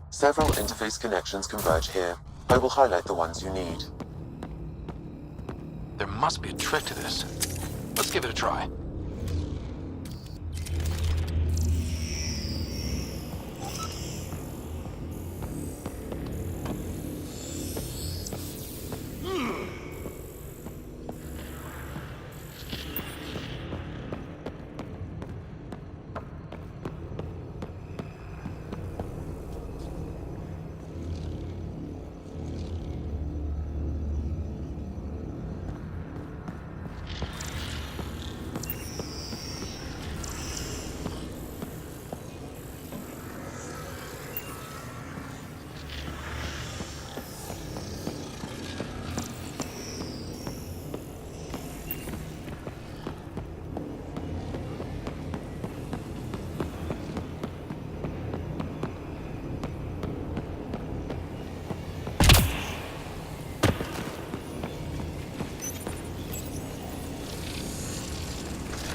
Several interface connections converge here. I will highlight the ones you need. There must be a trick to this. Let's give it a try.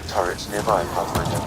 Turret nearby, Pathfinder.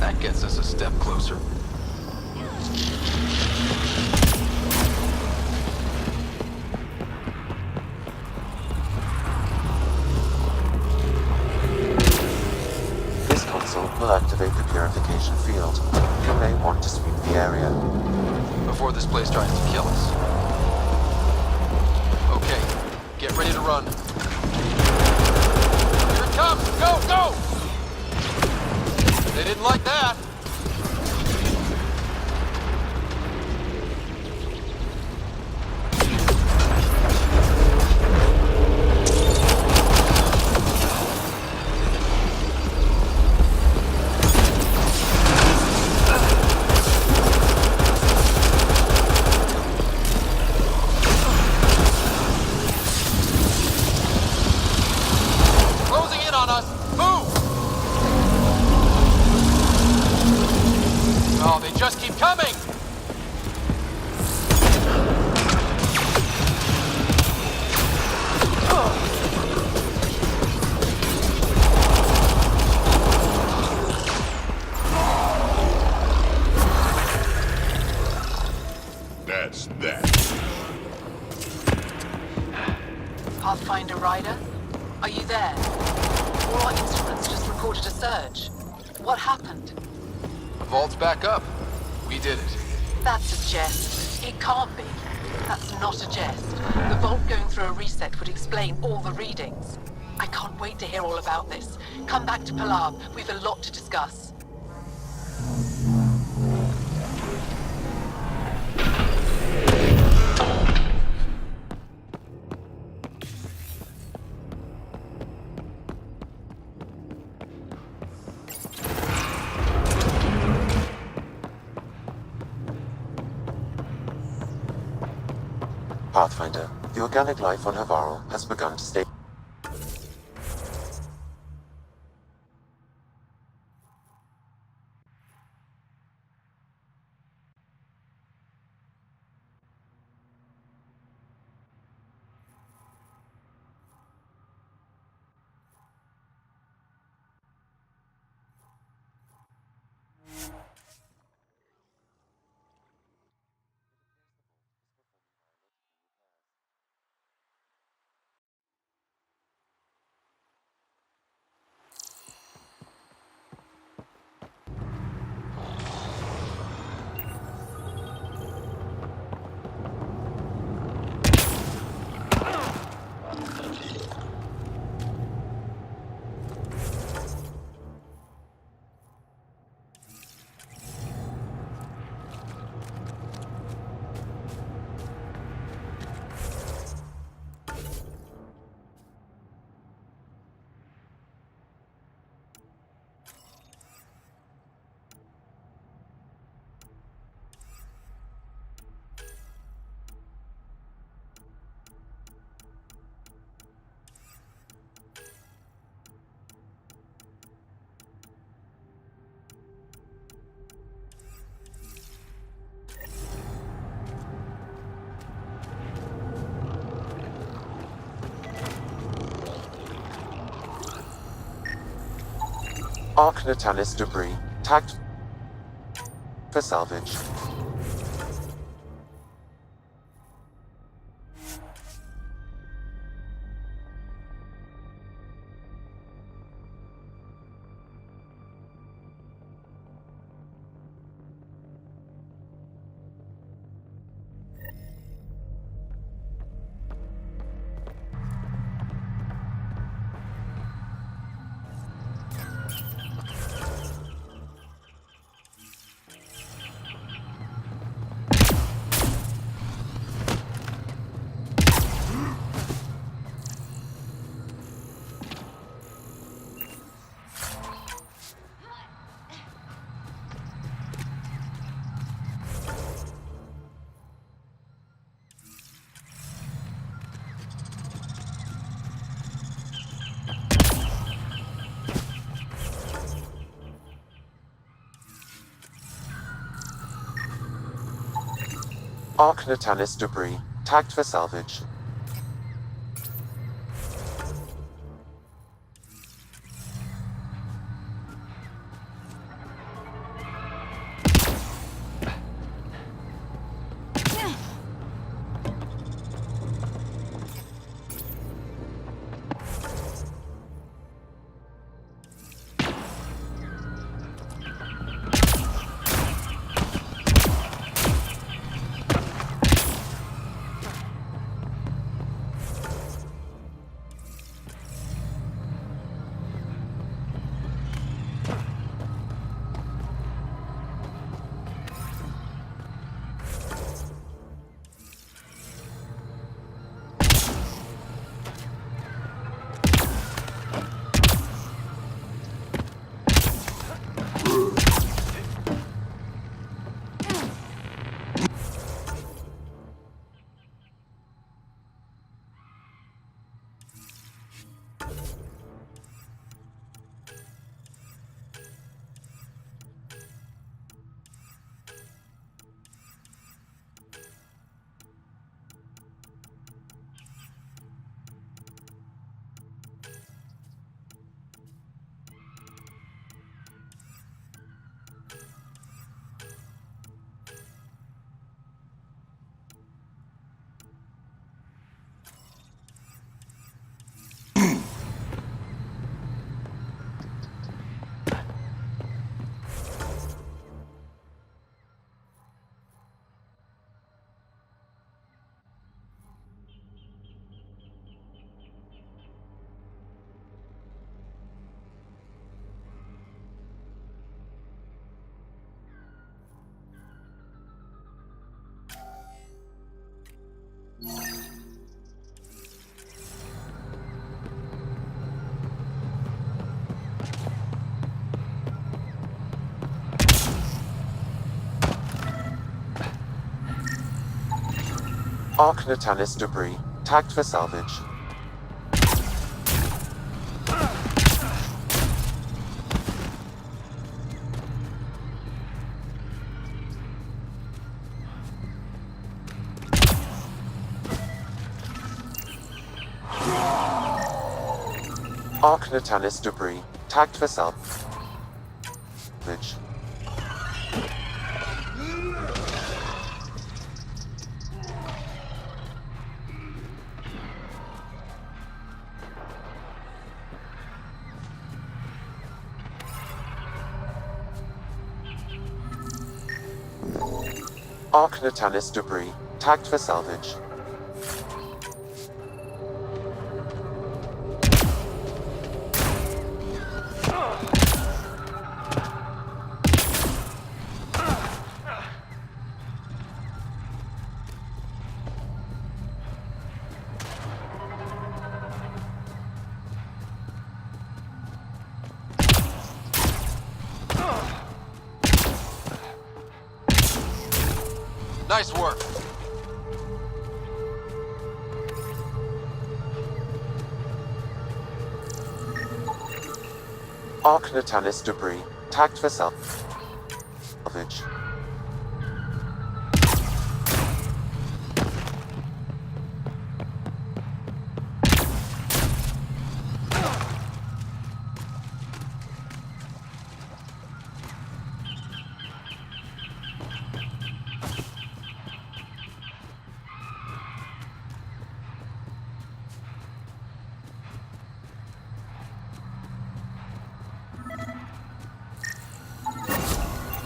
That gets us a step closer. This console will activate the purification field. You may want to sweep the area. Before this place tries to kill us. Okay, get ready to run. Here it comes! Go, go! They didn't like that. on us! Move! Oh, they just keep coming! That's that. Pathfinder Rider? Are you there? All our instruments just recorded a surge. What happened? The vault's back up. We did it. That's a jest. It can't be. That's not a jest. The vault going through a reset would explain all the readings. I can't wait to hear all about this. Come back to Palab. We've a lot to discuss. Pathfinder, the organic life on Havarl has begun to stay. Arc Natalis debris, tagged for salvage. Arc Natalis debris, tagged for salvage. Arc Natalis debris, tagged for salvage. Arc Natalis debris, tagged for salvage. Arc Natalis debris, tagged for salvage. Nice work. Arc Natalis debris, tagged for salvage.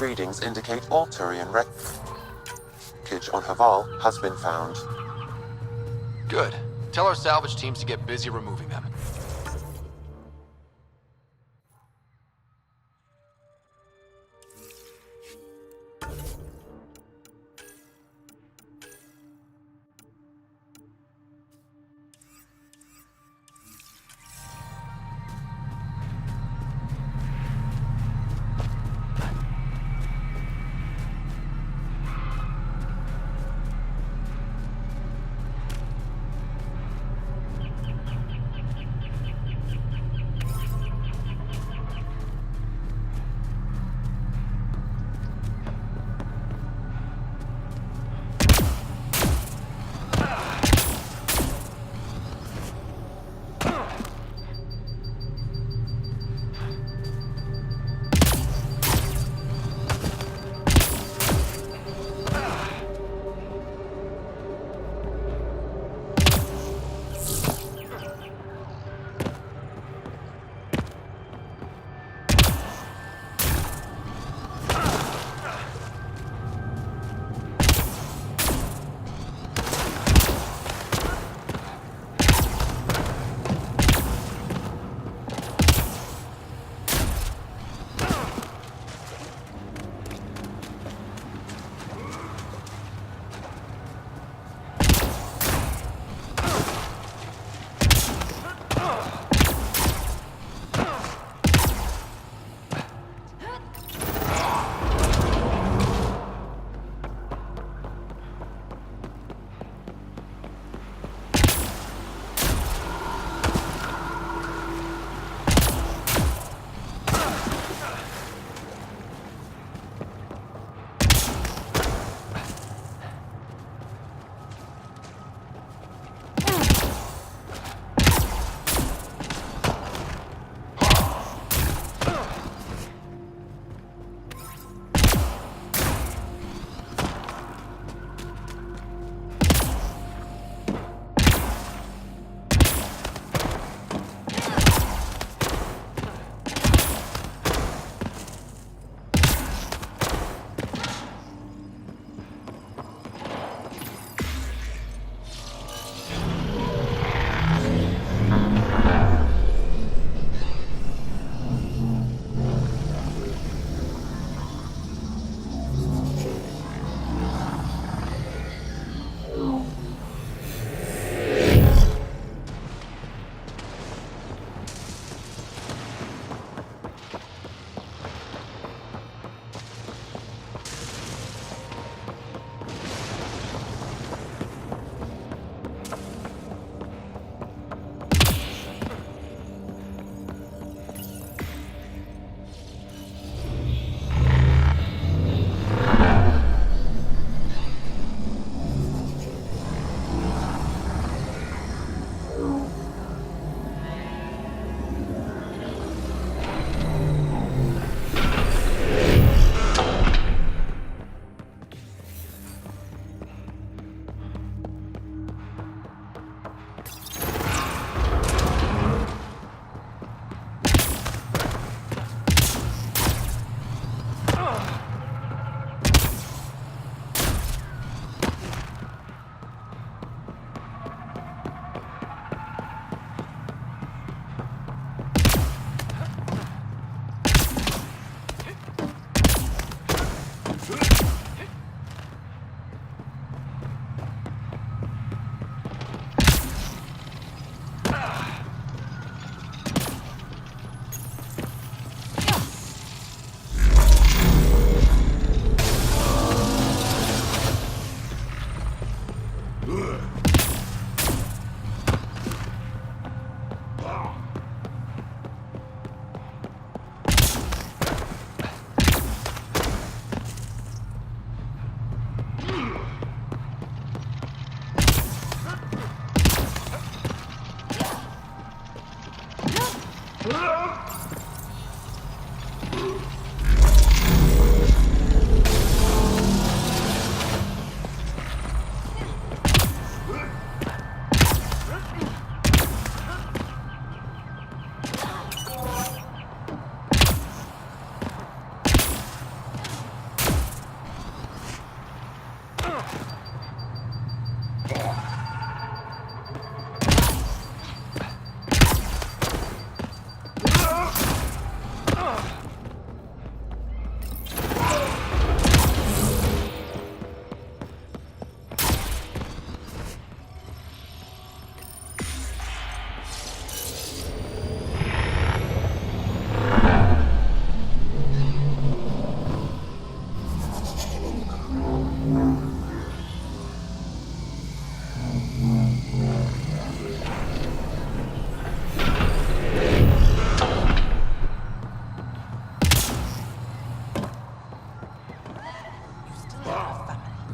Readings indicate all Turian wreckage on Haval has been found. Good. Tell our salvage teams to get busy removing them.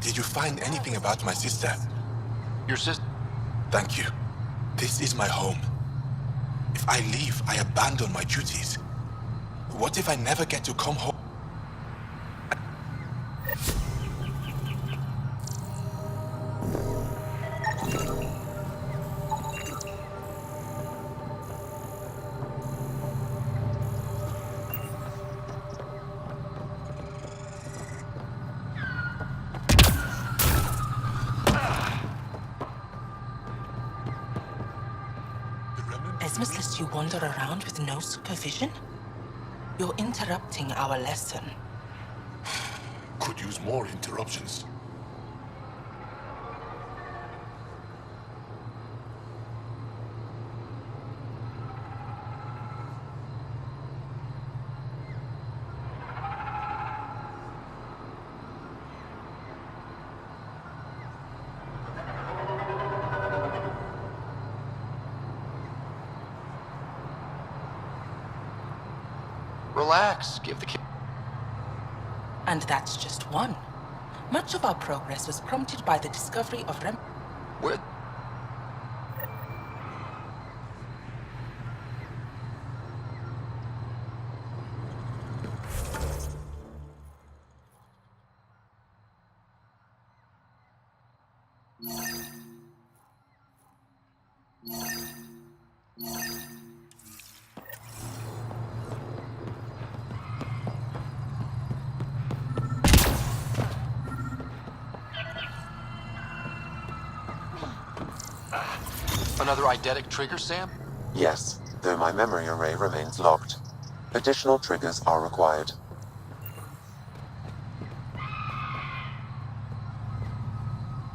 Did you find anything about my sister? Your sister? Thank you. This is my home. If I leave, I abandon my duties. What if I never get to come home? Esmus lets you wander around with no supervision? You're interrupting our lesson. Could use more interruptions. Relax. Give the kid. And that's just one. Much of our progress was prompted by the discovery of Where? Another eidetic trigger, Sam? Yes, though my memory array remains locked. Additional triggers are required.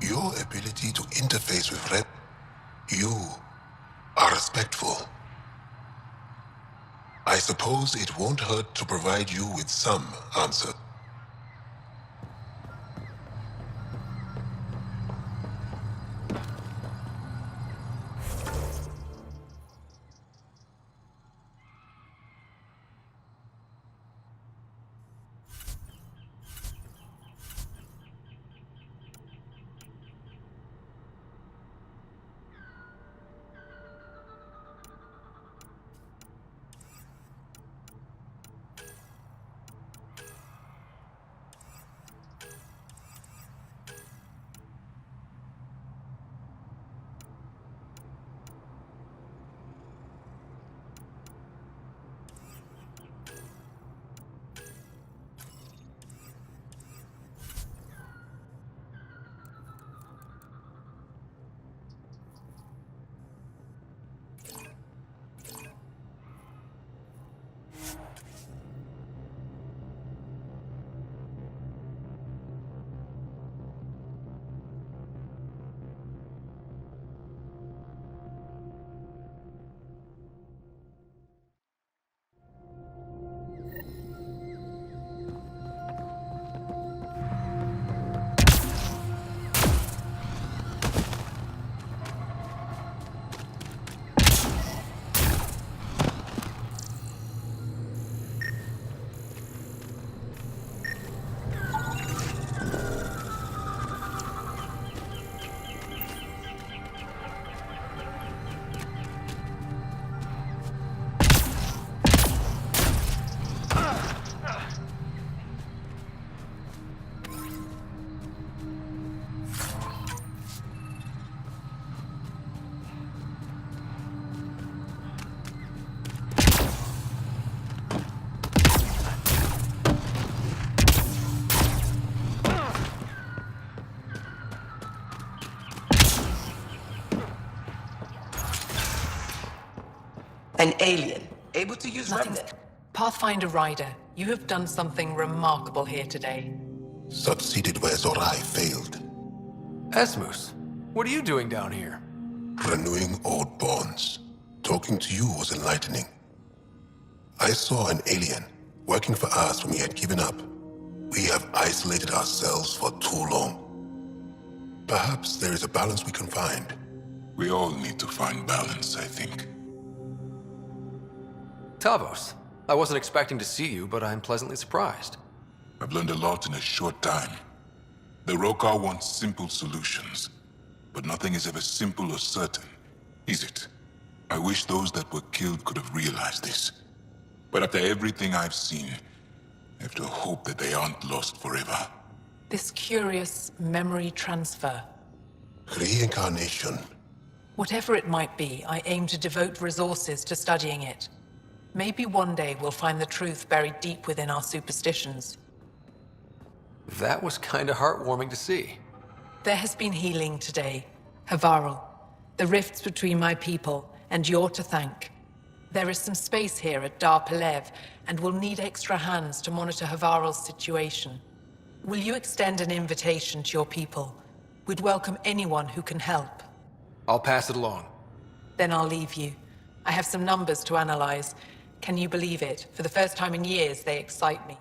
Your ability to interface with Rep. You are respectful. I suppose it won't hurt to provide you with some answer. An alien, able to use Nothing's... remnant. Pathfinder Ryder, you have done something remarkable here today. Succeeded where Zorai failed. Esmus, what are you doing down here? Renewing old bonds. Talking to you was enlightening. I saw an alien working for us when we had given up. We have isolated ourselves for too long. Perhaps there is a balance we can find. We all need to find balance, I think. Tavos, I wasn't expecting to see you, but I'm pleasantly surprised. I've learned a lot in a short time. The Rokar want simple solutions, but nothing is ever simple or certain, is it? I wish those that were killed could have realized this. But after everything I've seen, I have to hope that they aren't lost forever. This curious memory transfer. Reincarnation. Whatever it might be, I aim to devote resources to studying it. Maybe one day we'll find the truth buried deep within our superstitions. That was kinda heartwarming to see. There has been healing today. Havarl, the rifts between my people, and you're to thank. There is some space here at Dar Pelev, and we'll need extra hands to monitor Havarl's situation. Will you extend an invitation to your people? We'd welcome anyone who can help. I'll pass it along. Then I'll leave you. I have some numbers to analyze. Can you believe it? For the first time in years, they excite me.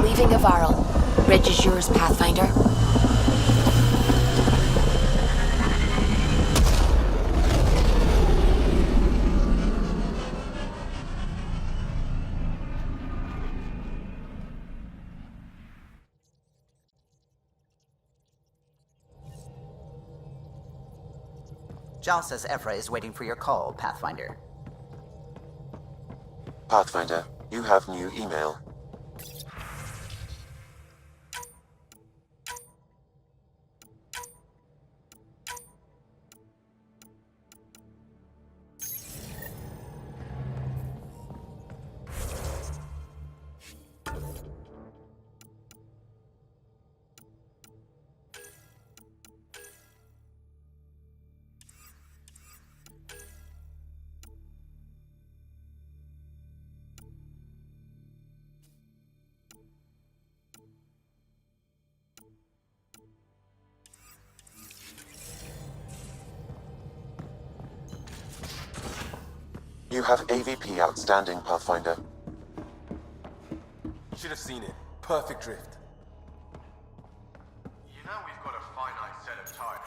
Leaving Avarl. Reg is yours, Pathfinder. Jal says Ephra is waiting for your call, Pathfinder. Pathfinder, you have new email. You have AVP outstanding, Pathfinder. You should have seen it. Perfect drift. You know we've got a finite set of time.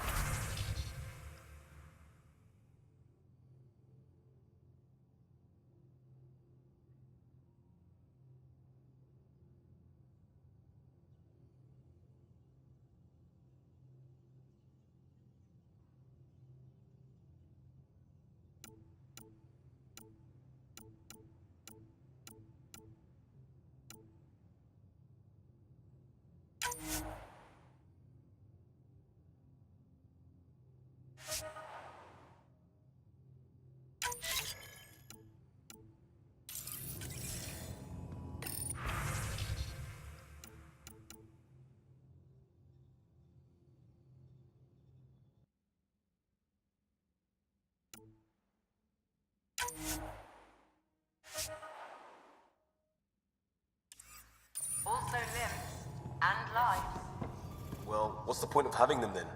What's the point of having them then?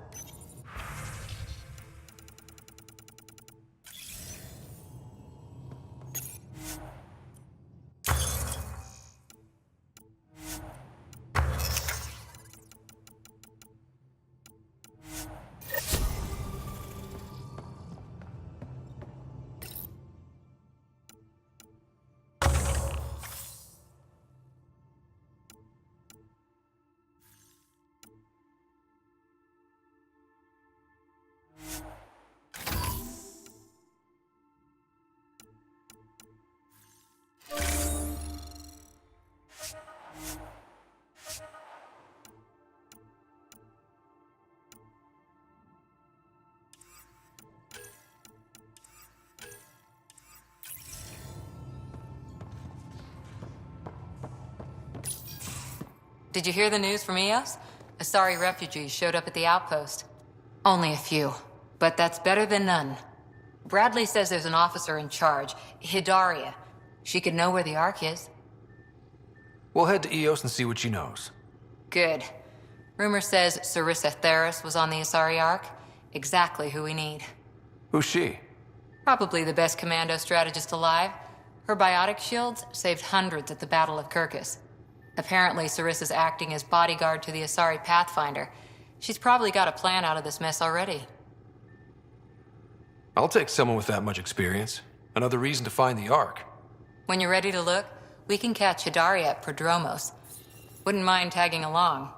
Did you hear the news from Eos? Asari refugees showed up at the outpost. Only a few, but that's better than none. Bradley says there's an officer in charge, Hidaria. She could know where the Ark is. We'll head to Eos and see what she knows. Good. Rumor says Sarissa Theris was on the Asari Ark. Exactly who we need. Who's she? Probably the best commando strategist alive. Her biotic shields saved hundreds at the Battle of Kirkus. Apparently, Sarissa's acting as bodyguard to the Asari Pathfinder. She's probably got a plan out of this mess already. I'll take someone with that much experience. Another reason to find the Ark. When you're ready to look, we can catch Hidaria at Prodromos. Wouldn't mind tagging along.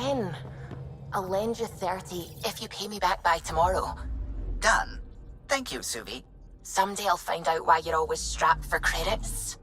Again. I'll lend you 30 if you pay me back by tomorrow. Done. Thank you, Suvi. Someday I'll find out why you're always strapped for credits.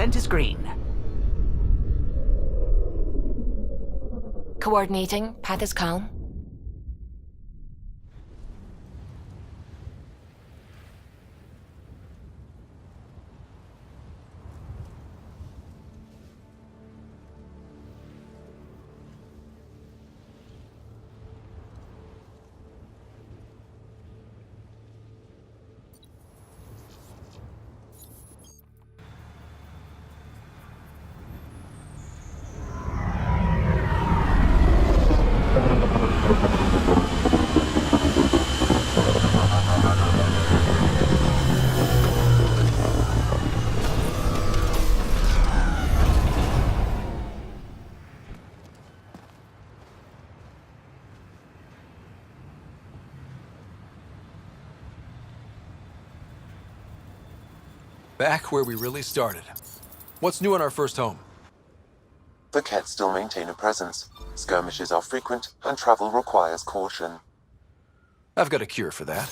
Scent is green. Coordinating. Path is calm. Back where we really started. What's new in our first home? The Kett still maintain a presence. Skirmishes are frequent, and travel requires caution. I've got a cure for that.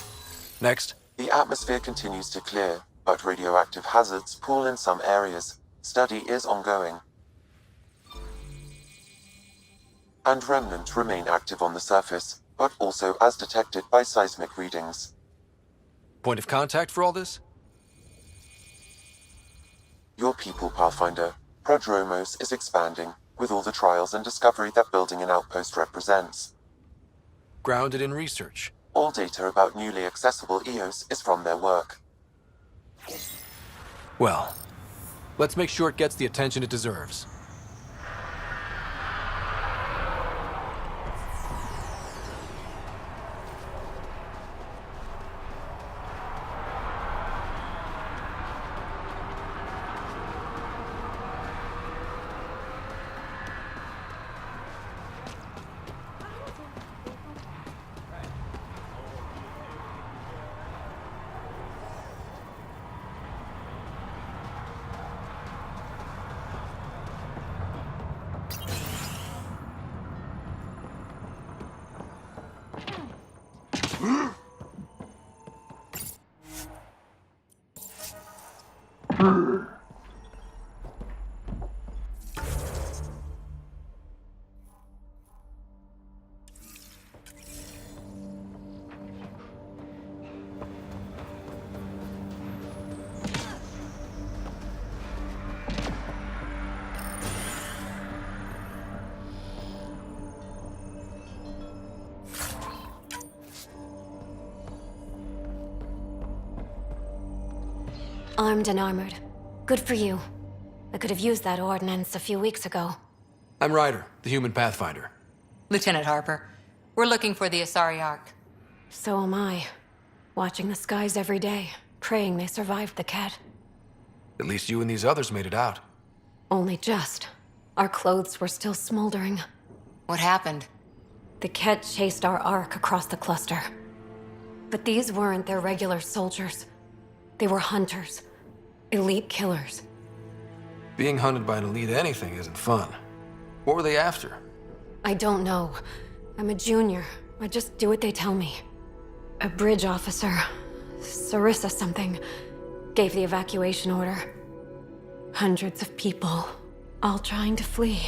Next. The atmosphere continues to clear, but radioactive hazards pool in some areas. Study is ongoing. And remnants remain active on the surface, but also as detected by seismic readings. Point of contact for all this? Your people, Pathfinder. Prodromos is expanding, with all the trials and discovery that building an outpost represents. Grounded in research. All data about newly accessible EOS is from their work. Well, let's make sure it gets the attention it deserves. Armed and armored. Good for you. I could have used that ordnance a few weeks ago. I'm Ryder, the human pathfinder. Lieutenant Harper, we're looking for the Asari Ark. So am I. Watching the skies every day, praying they survived the Kett. At least you and these others made it out. Only just. Our clothes were still smoldering. What happened? The Kett chased our Ark across the cluster. But these weren't their regular soldiers. They were hunters. Elite killers. Being hunted by an elite anything isn't fun. What were they after? I don't know. I'm a junior. I just do what they tell me. A bridge officer, Sarissa something, gave the evacuation order. Hundreds of people, all trying to flee.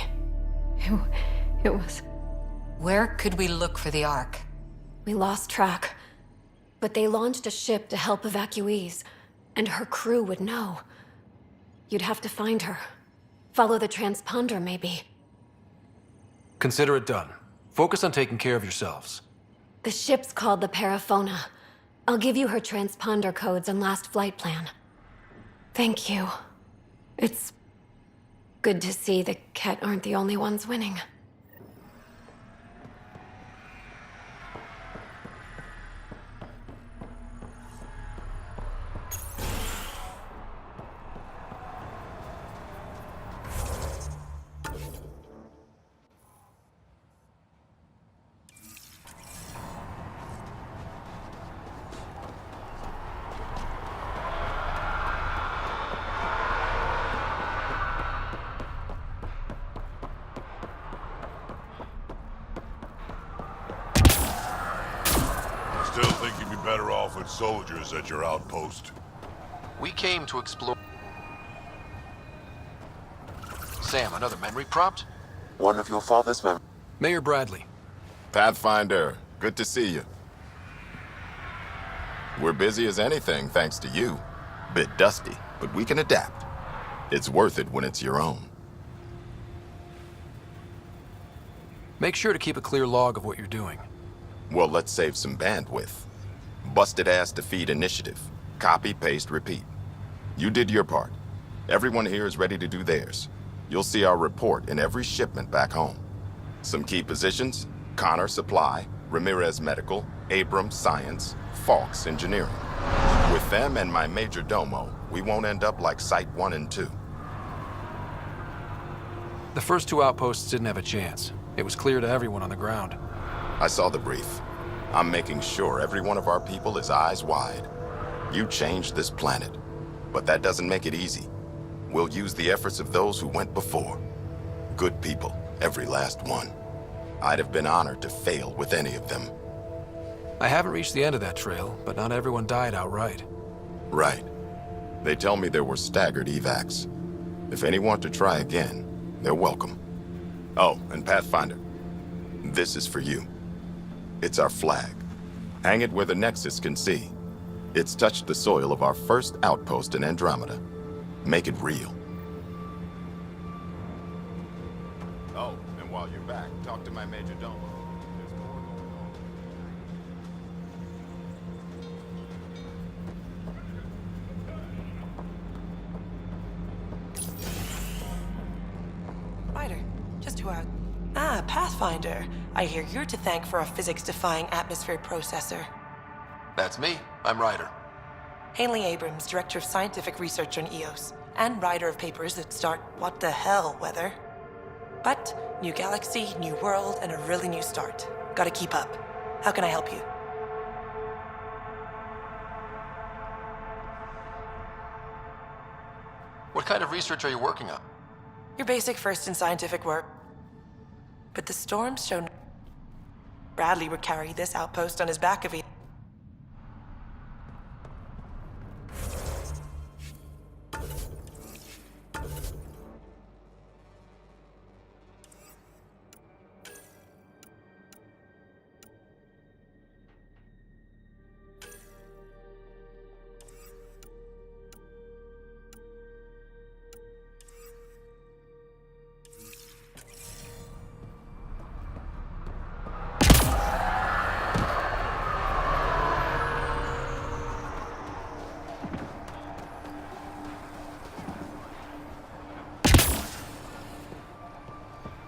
It was... Where could we look for the Ark? We lost track. But they launched a ship to help evacuees, and her crew would know. You'd have to find her. Follow the transponder, maybe. Consider it done. Focus on taking care of yourselves. The ship's called the Paraphona. I'll give you her transponder codes and last flight plan. Thank you. It's good to see the Kett aren't the only ones winning. Still think you'd be better off with soldiers at your outpost? We came to explore... Sam, another memory prompt? One of your father's mem- Mayor Bradley. Pathfinder, good to see you. We're busy as anything thanks to you. Bit dusty, but we can adapt. It's worth it when it's your own. Make sure to keep a clear log of what you're doing. Well, let's save some bandwidth. Busted ass defeat initiative. Copy, paste, repeat. You did your part. Everyone here is ready to do theirs. You'll see our report in every shipment back home. Some key positions: Connor Supply, Ramirez Medical, Abrams Science, Falks Engineering. With them and my major domo, we won't end up like Site 1 and 2. The first two outposts didn't have a chance. It was clear to everyone on the ground. I saw the brief. I'm making sure every one of our people is eyes wide. You changed this planet, but that doesn't make it easy. We'll use the efforts of those who went before. Good people, every last one. I'd have been honored to fail with any of them. I haven't reached the end of that trail, but not everyone died outright. Right. They tell me there were staggered evacs. If any want to try again, they're welcome. Oh, and Pathfinder, this is for you. It's our flag. Hang it where the Nexus can see. It's touched the soil of our first outpost in Andromeda. Make it real. Oh, and while you're back, talk to my major domo. There's more going on. Ryder, just 2 hours. Ah, Pathfinder. I hear you're to thank for a physics-defying atmosphere processor. That's me. I'm Ryder. Hanley Abrams, Director of Scientific Research on EOS, and writer of papers that start what the hell weather. But, new galaxy, new world, and a really new start. Gotta keep up. How can I help you? What kind of research are you working on? Your basic first in scientific work. But the storms show Bradley would carry this outpost on his back if he...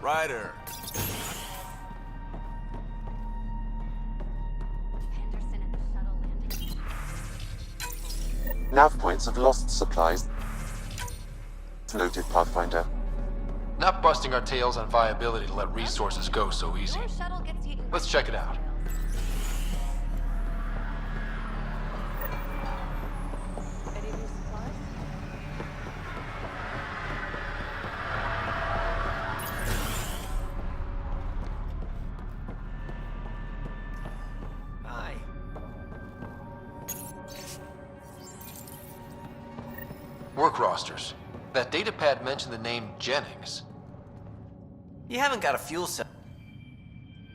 Ryder. Nav points of lost supplies. Noted, Pathfinder. Not busting our tails on viability to let resources go so easy. Let's check it out. Work rosters. That datapad mentioned the name Jennings. You haven't got a fuel cell.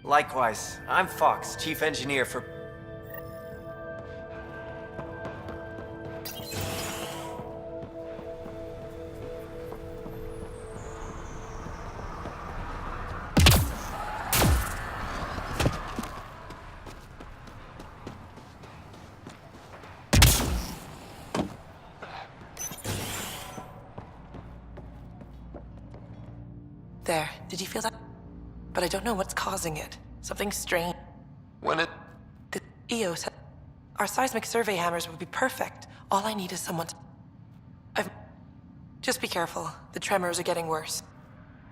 Likewise, I'm Fox, Chief Engineer for... There, did you feel that? But I don't know what's causing it. Something strange. When it... The EOS... Our seismic survey hammers would be perfect. All I need is someone to... Just be careful. The tremors are getting worse.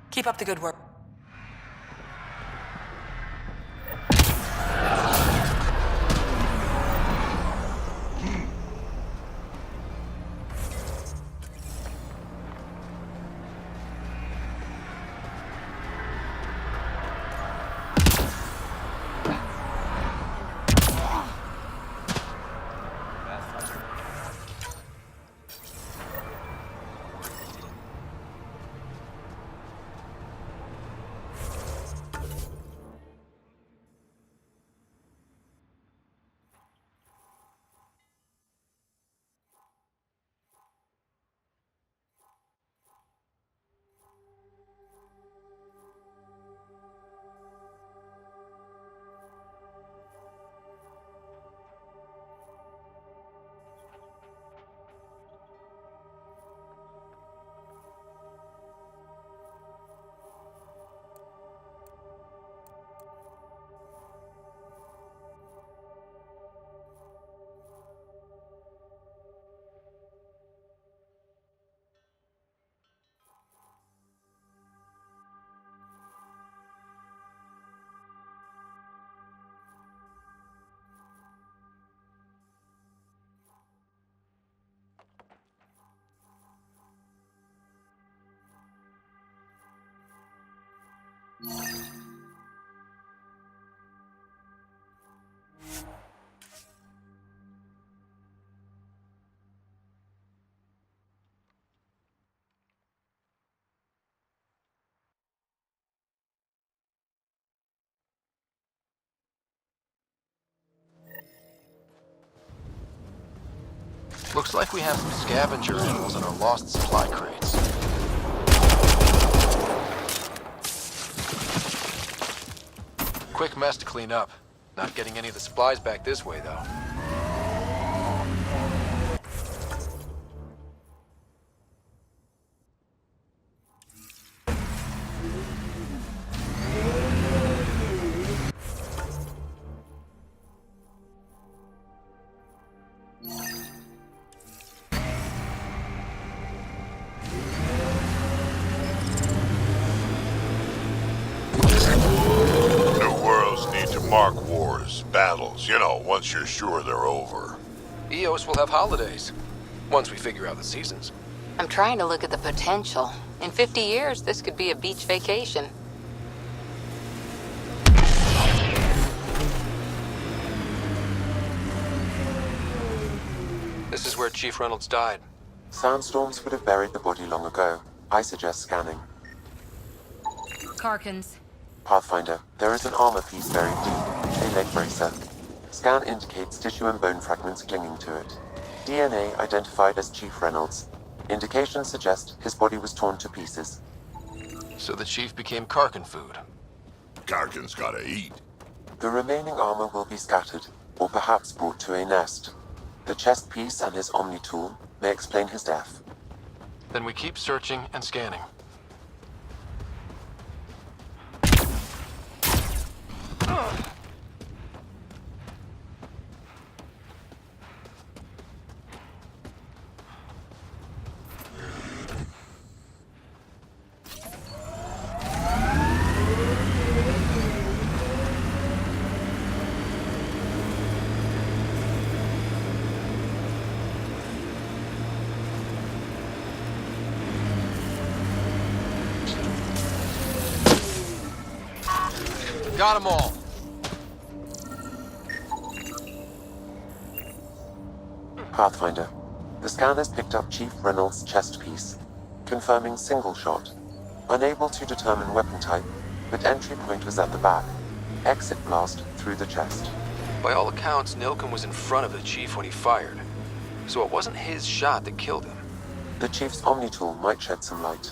Keep up the good work. Looks like we have some scavenger animals in our lost supply crates. Quick mess to clean up. Not getting any of the supplies back this way, though. Mark wars, battles, you know, once you're sure they're over. EOS will have holidays, once we figure out the seasons. I'm trying to look at the potential. In 50 years, this could be a beach vacation. This is where Chief Reynolds died. Sandstorms would have buried the body long ago. I suggest scanning. Karkins. Pathfinder, there is an armor piece buried deep, a leg bracer. Scan indicates tissue and bone fragments clinging to it. DNA identified as Chief Reynolds. Indications suggest his body was torn to pieces. So the Chief became Karkin food. Karkin's gotta eat. The remaining armor will be scattered, or perhaps brought to a nest. The chest piece and his Omni tool may explain his death. Then we keep searching and scanning. Got them all. Pathfinder, the scan has picked up Chief Reynolds' chest piece, confirming single shot. Unable to determine weapon type, but entry point was at the back. Exit blast through the chest. By all accounts, Nilken was in front of the Chief when he fired. So it wasn't his shot that killed him. The Chief's Omni tool might shed some light.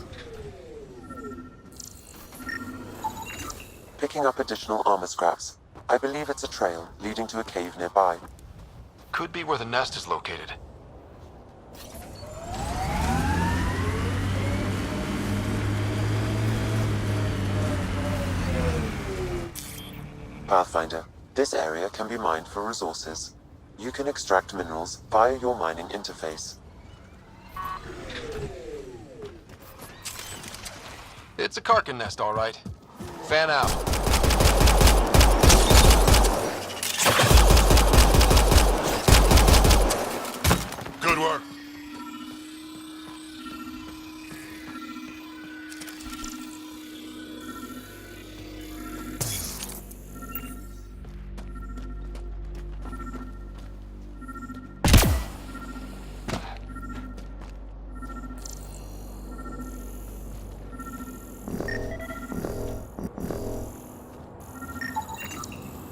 Picking up additional armor scraps. I believe it's a trail leading to a cave nearby. Could be where the nest is located. Pathfinder, this area can be mined for resources. You can extract minerals via your mining interface. It's a Karkin nest, all right. Fan out. Good work.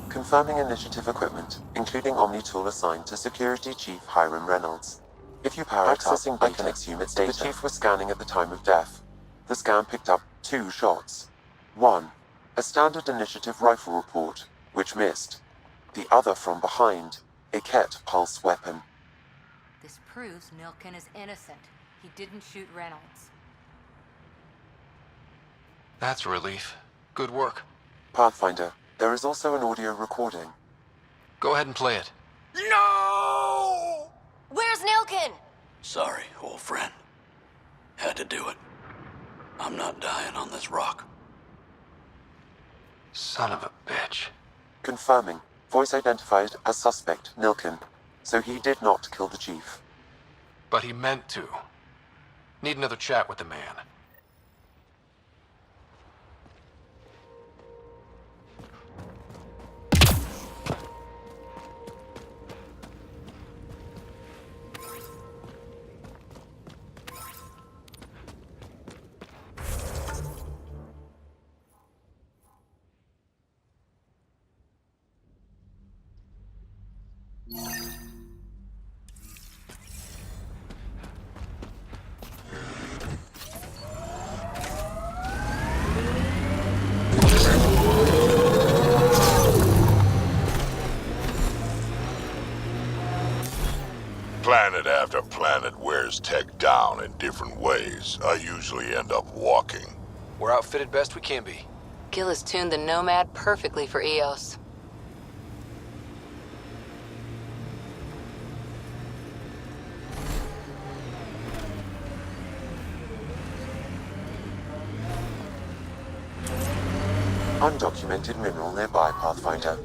Confirming initiative equipment, including Omni tool assigned to Security Chief Hiram Reynolds. If you power accessing data, I can assume it's data. The Chief was scanning at the time of death. The scan picked up 2 shots. One, a standard initiative rifle report, which missed. The other from behind, a Ket pulse weapon. This proves Nilken is innocent. He didn't shoot Reynolds. That's a relief. Good work. Pathfinder, there is also an audio recording. Go ahead and play it. No! Where's Nilken? Sorry, old friend. Had to do it. I'm not dying on this rock. Son of a bitch. Confirming. Voice identified as suspect Nilken. So he did not kill the Chief. But he meant to. Need another chat with the man. planet wears tech down in different ways, I usually end up walking. We're outfitted best we can be. Gil has tuned the Nomad perfectly for Eos. Undocumented mineral nearby, Pathfinder.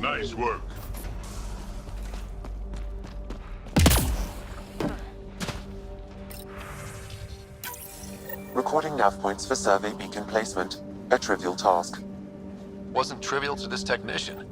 Nice work. Recording nav points for survey beacon placement. A trivial task. Wasn't trivial to this technician.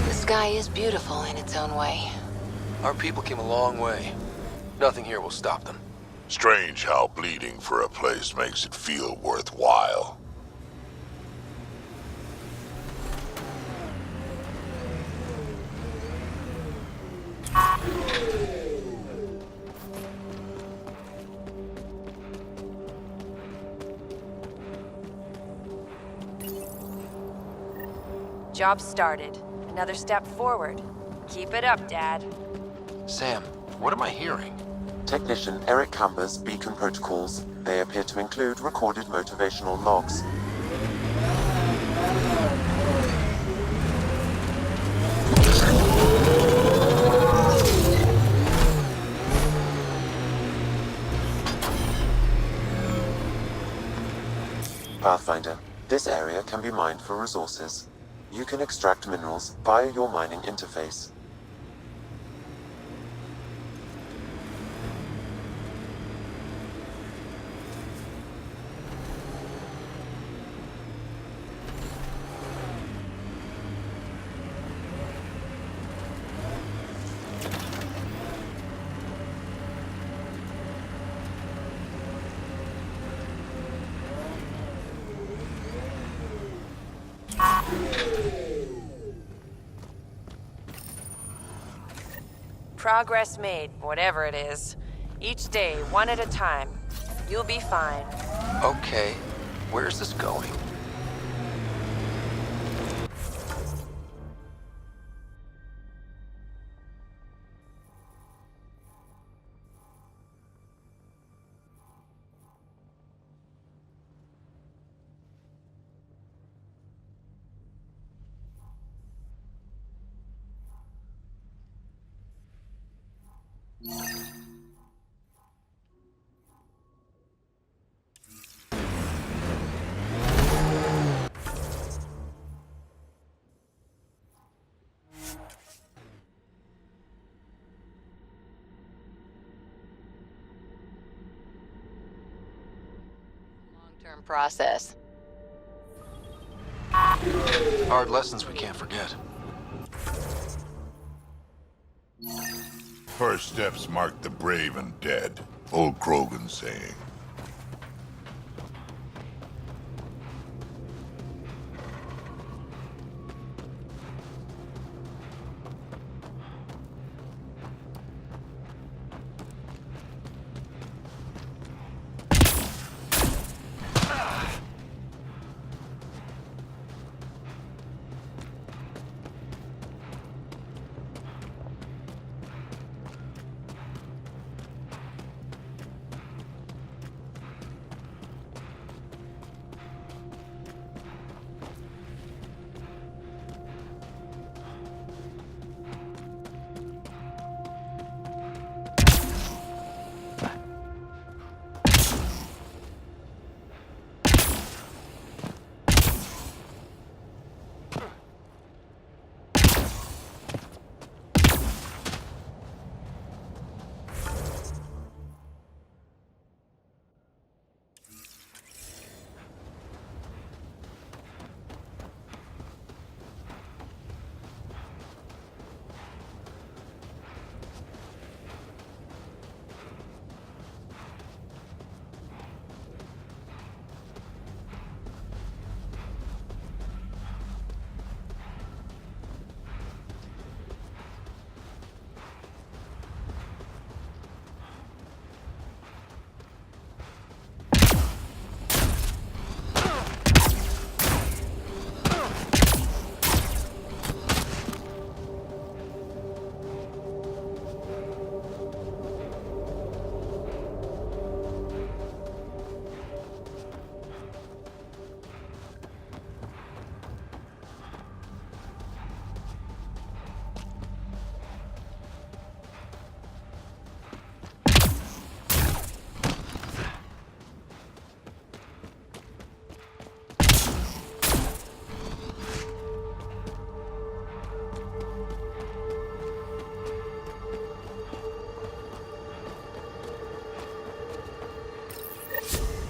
The sky is beautiful in its own way. Our people came a long way. Nothing here will stop them. Strange how bleeding for a place makes it feel worthwhile. Job started. Another step forward. Keep it up, Dad. Sam, what am I hearing? Technician Eric Camber's beacon protocols. They appear to include recorded motivational logs. Pathfinder, this area can be mined for resources. You can extract minerals via your mining interface. Progress made, whatever it is. Each day, one at a time. You'll be fine. Okay, where's this going? Long-term process. Hard lessons we can't forget. First steps mark the brave and dead. Old Krogan saying.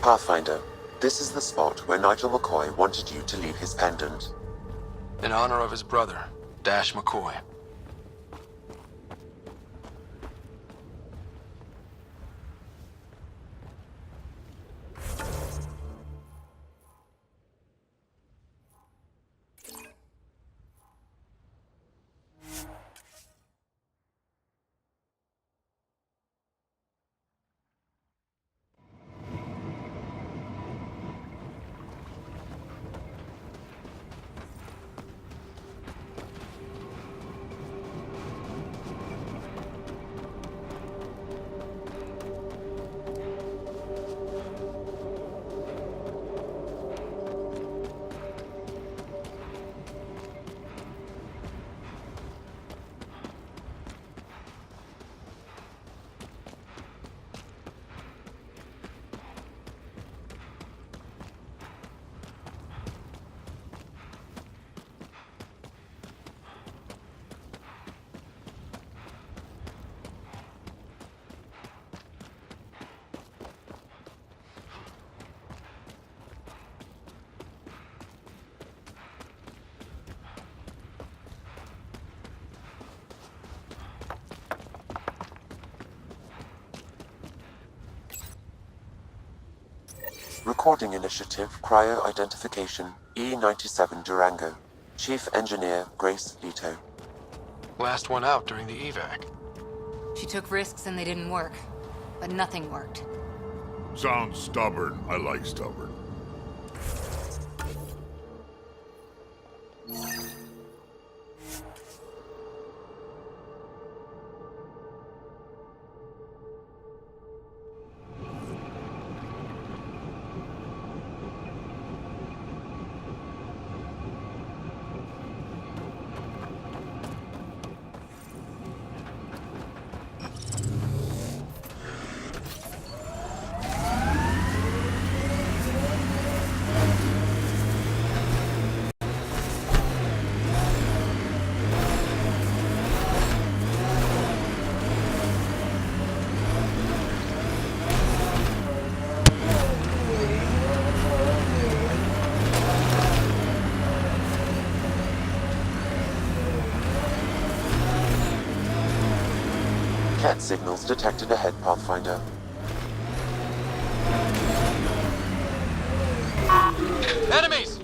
Pathfinder, this is the spot where Nigel McCoy wanted you to leave his pendant. In honor of his brother, Dash McCoy. Recording Initiative Cryo Identification E97 Durango. Chief Engineer Grace Leto. Last one out during the evac. She took risks and they didn't work. But nothing worked. Sounds stubborn. I like stubborn. Cat signals detected ahead, Pathfinder. Enemies!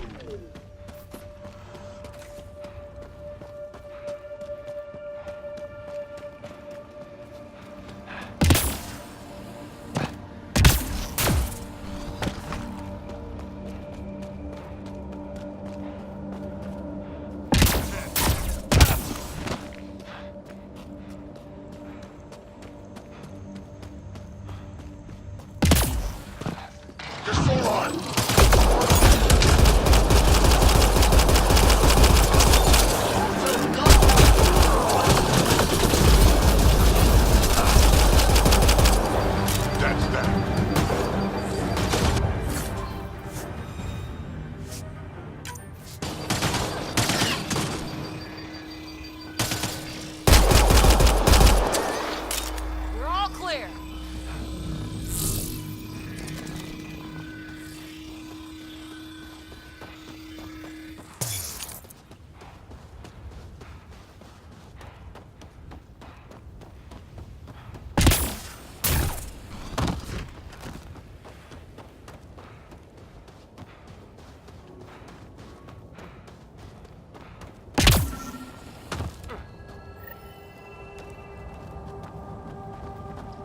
We're all clear.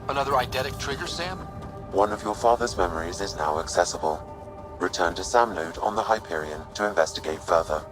Another eidetic trigger, Sam? One of your father's memories is now accessible. Return to Sam Node on the Hyperion to investigate further.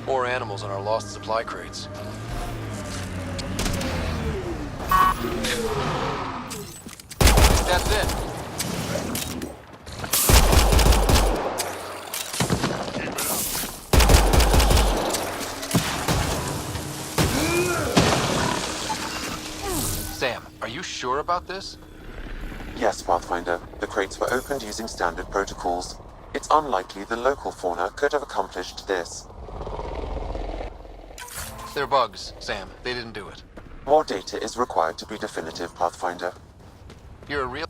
More animals on our lost supply crates. That's it. Sam, are you sure about this? Yes, Pathfinder. The crates were opened using standard protocols. It's unlikely the local fauna could have accomplished this. They're bugs, Sam. They didn't do it. More data is required to be definitive, Pathfinder. You're a real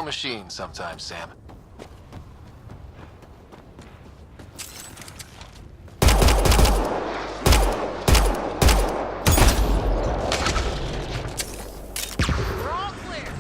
machine sometimes, Sam. We're all clear.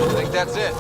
I think that's it.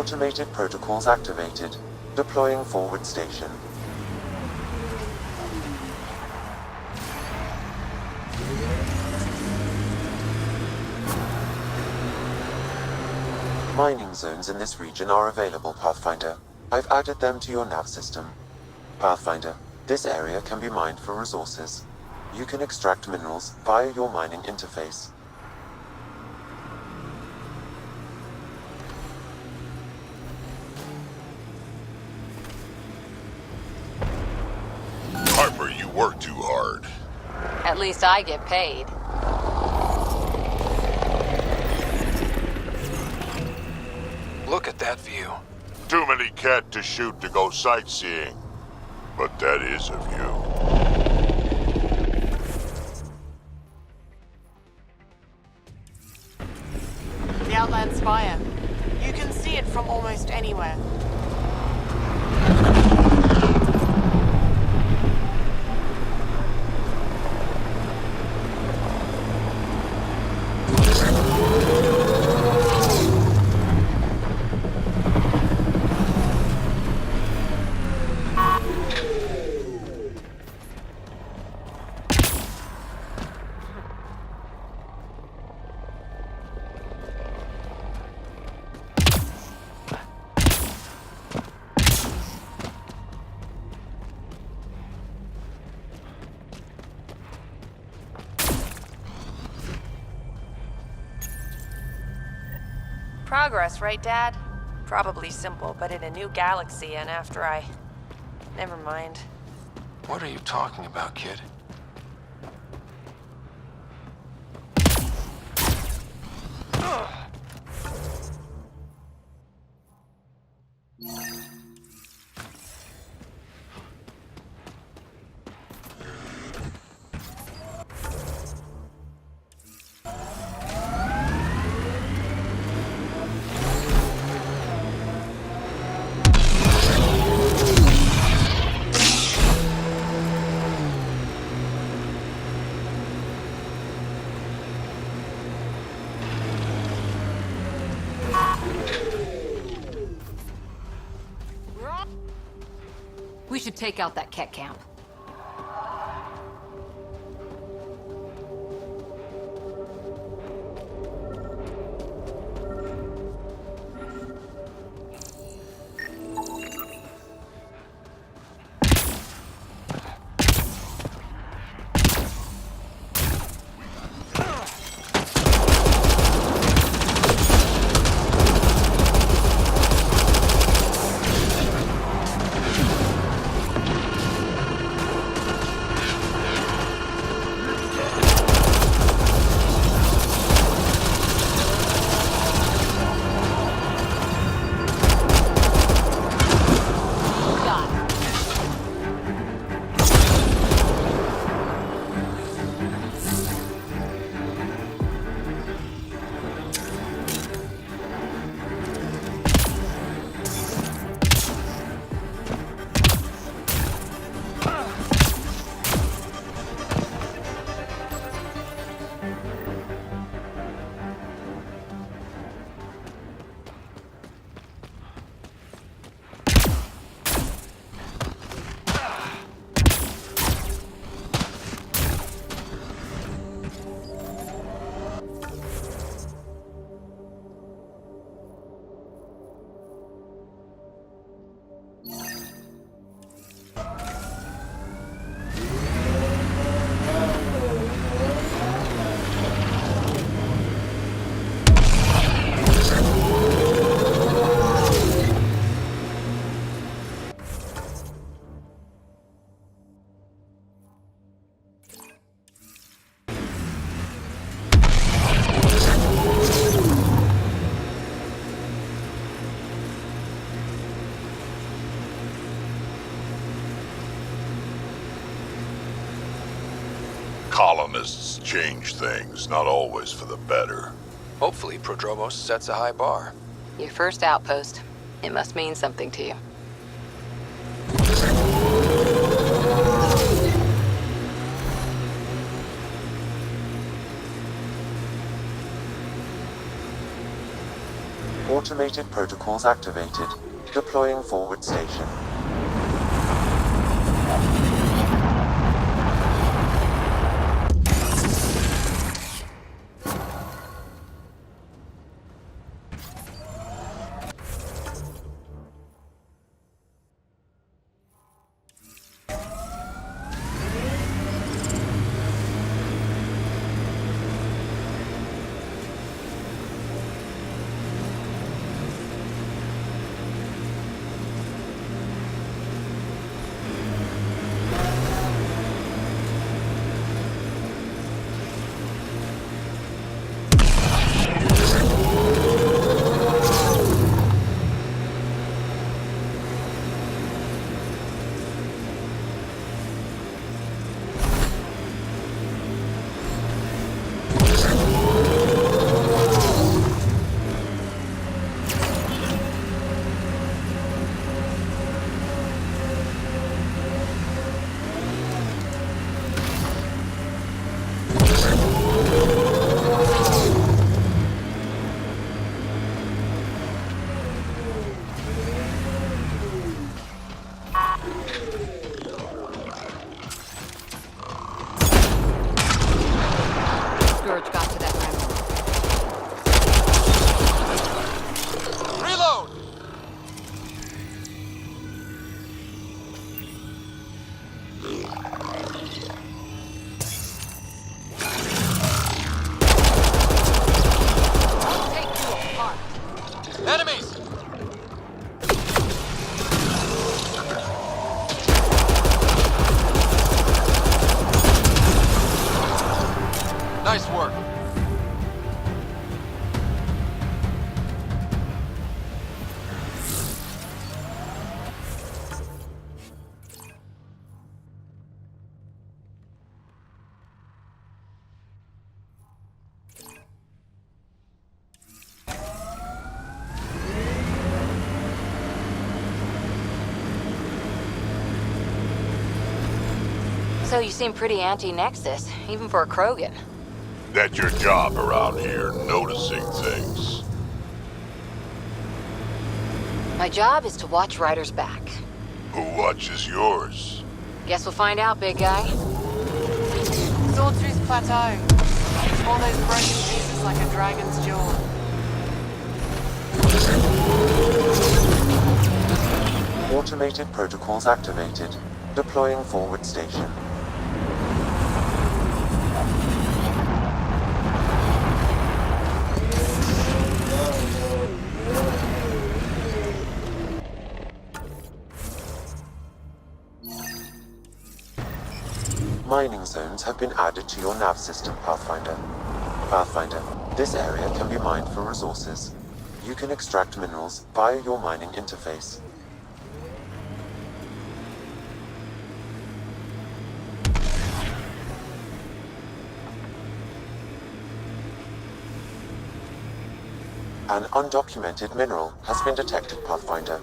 Automated protocols activated. Deploying forward station. Mining zones in this region are available, Pathfinder. I've added them to your nav system. Pathfinder, this area can be mined for resources. You can extract minerals via your mining interface. Harper, you work too hard. At least I get paid. Look at that view. Too many cat to shoot to go sightseeing. But that is a view. The Outland Spire. You can see it from almost anywhere. Progress, right, Dad? Probably simple, but in a new galaxy, and after I... Never mind. What are you talking about, kid? We should take out that Ket camp. Colonists change things, not always for the better. Hopefully, Prodromos sets a high bar. Your first outpost. It must mean something to you. Automated protocols activated. Deploying forward station. George got to that remnant. Reload! Take you apart. Enemies! Nice work. So you seem pretty anti-Nexus, even for a Krogan. That's your job around here, noticing things. My job is to watch Ryder's back. Who watches yours? Guess we'll find out, big guy. Sawtooth Plateau. All those broken pieces like a dragon's jaw. Automated protocols activated. Deploying forward station. Mining zones have been added to your nav system, Pathfinder. Pathfinder, this area can be mined for resources. You can extract minerals via your mining interface. An undocumented mineral has been detected, Pathfinder.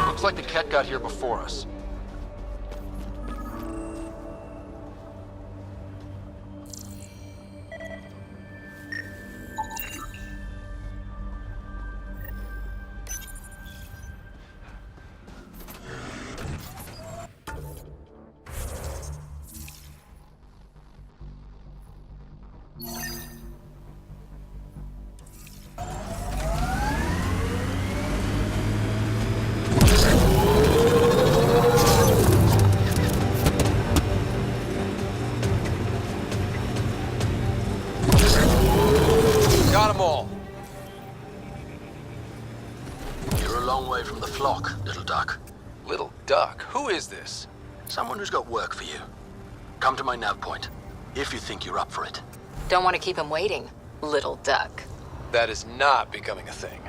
Looks like the Ket got here before us. got them all. You're a long way from the flock, little duck. Little duck? Who is this? Someone who's got work for you. Come to my nav point, if you think you're up for it. Don't want to keep him waiting, little duck. That is not becoming a thing.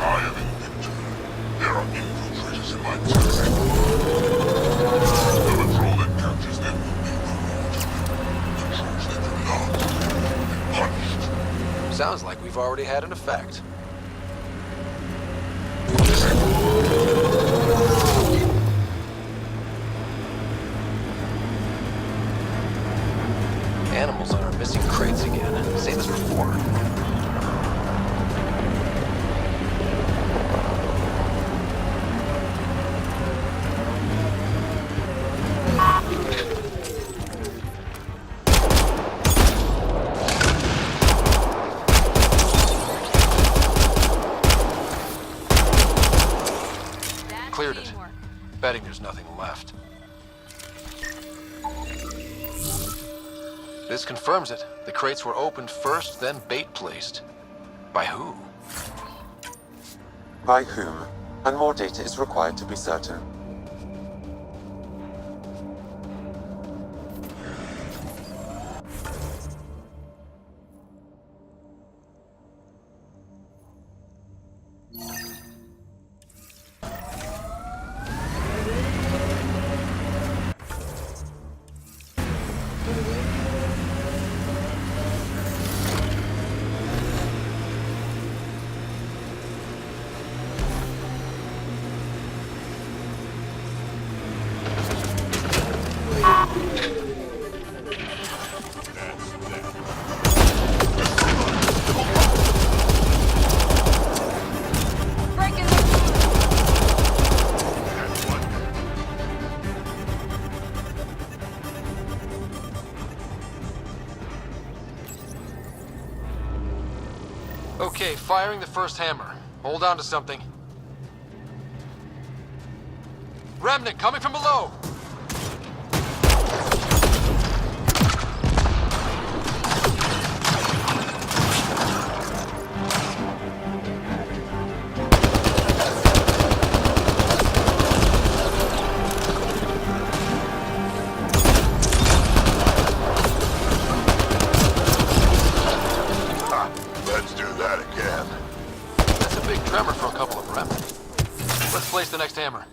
I am in victory. There are infiltrators in my territory. The patrol that captures them will be removed. Patrols that do not will be punished. Sounds like we've already had an effect. Animals on our missing crates again. Same as before. Cleared it. Betting there's nothing left. This confirms it. The crates were opened first, then bait placed. By who? By whom? And more data is required to be certain. Okay, firing the first hammer. Hold on to something. Remnant coming from below! Let's do that again. That's a big tremor for a couple of remnant. Let's place the next hammer.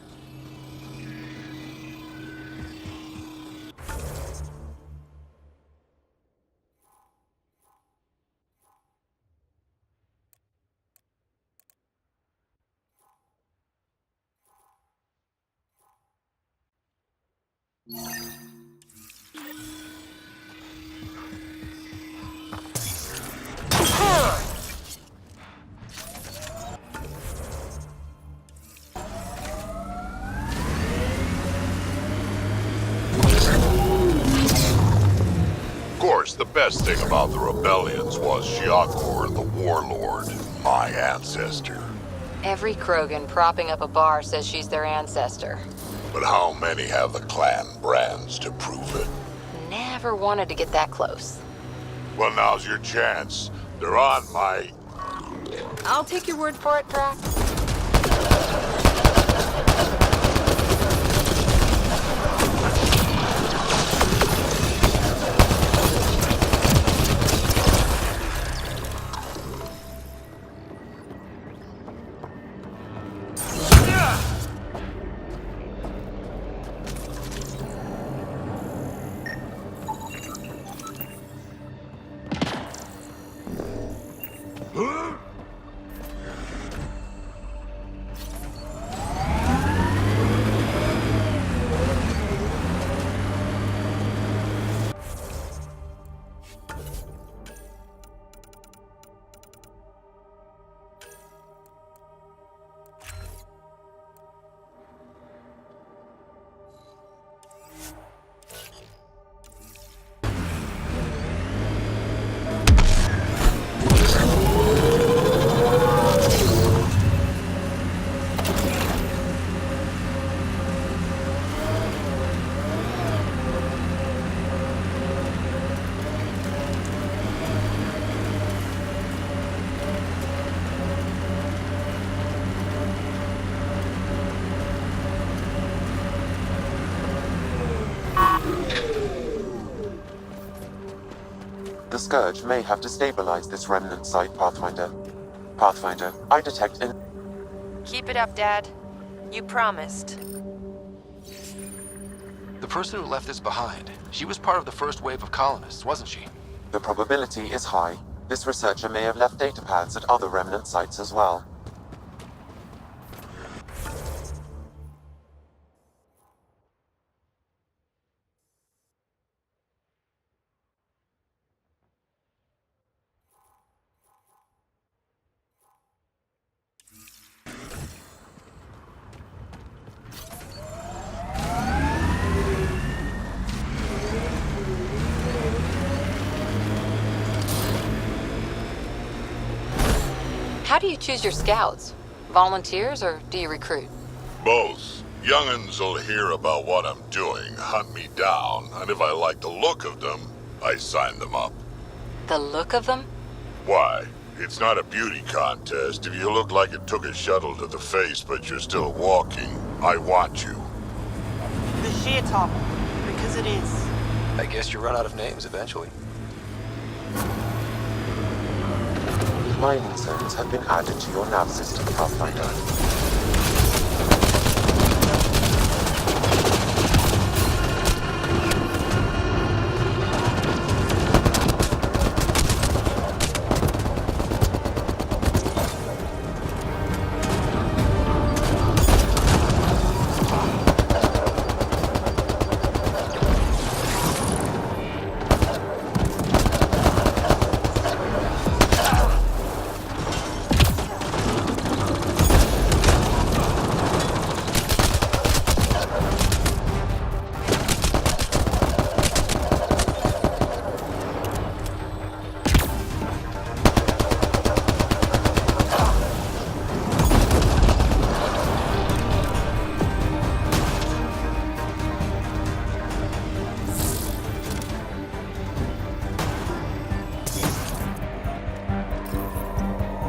Of course, the best thing about the rebellions was Shiakor the Warlord, my ancestor. Every Krogan propping up a bar says she's their ancestor. But how many have the clan brands to prove it? Never wanted to get that close. Well, now's your chance. They're on my... I'll take your word for it, Drac. Scourge may have destabilized this remnant site, Pathfinder. Pathfinder, I detect an... Keep it up, Dad. You promised. The person who left this behind, she was part of the first wave of colonists, wasn't she? The probability is high. This researcher may have left data paths at other remnant sites as well. How do you choose your scouts? Volunteers or do you recruit? Both. Young'uns will hear about what I'm doing, hunt me down, and if I like the look of them, I sign them up. The look of them? Why? It's not a beauty contest. If you look like it took a shuttle to the face, but you're still walking, I want you. The sheer top, because it is. I guess you run out of names eventually. Mining zones have been added to your nav system, Pathfinder.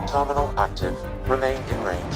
Terminal active. Remain in range.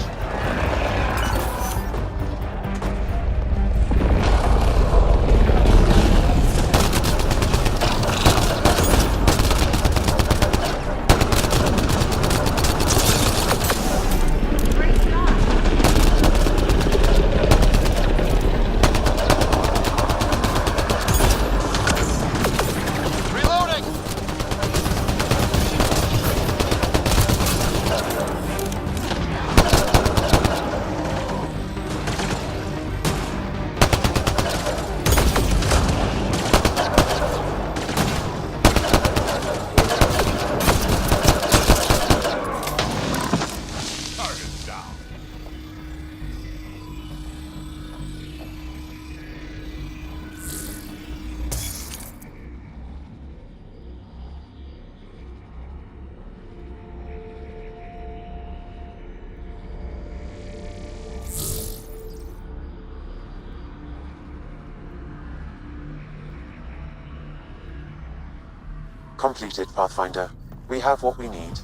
Completed, Pathfinder. We have what we need.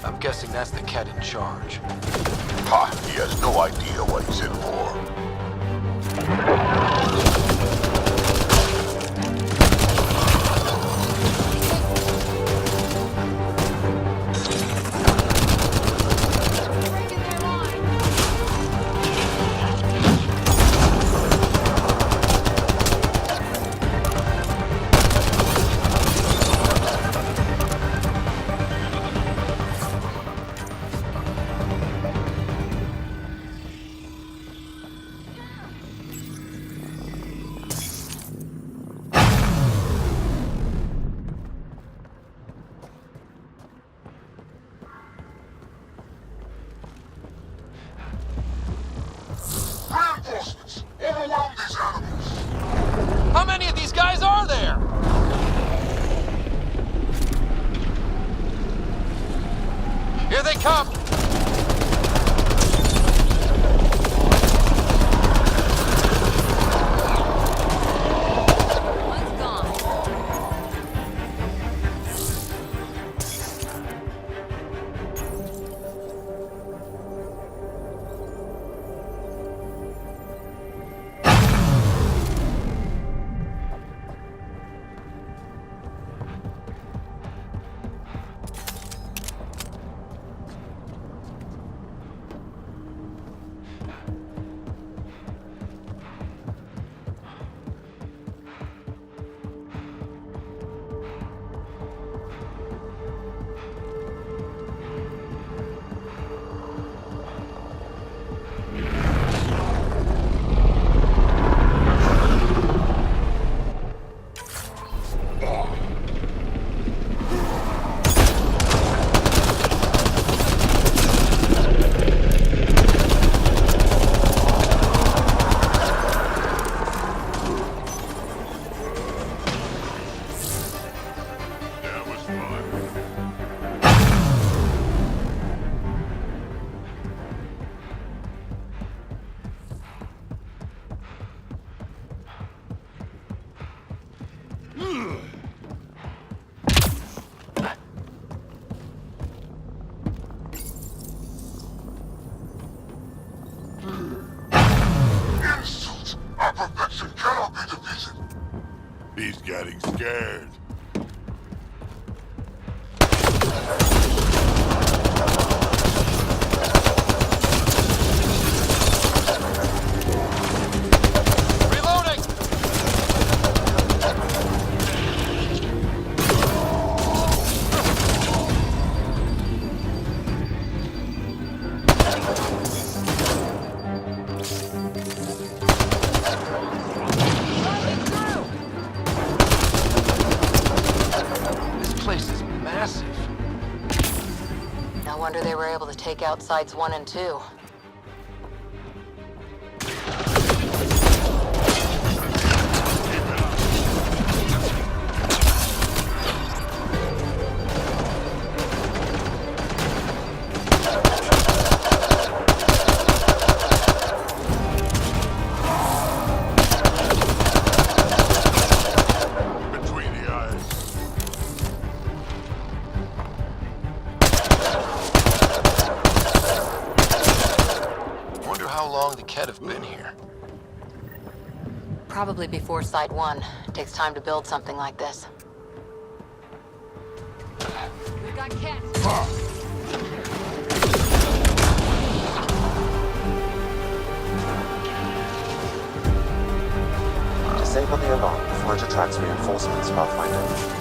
I'm guessing that's the cat in charge. Ha! He has no idea what he's in for. Reinforcements! Overwhelm these animals! How many of these guys are there? Here they come! One's gone. getting scared. They were able to take out sites 1 and 2. Have been here. Probably before Site 1. Takes time to build something like this. We've got Ket. Disable the alarm before it attracts reinforcements, Pathfinder.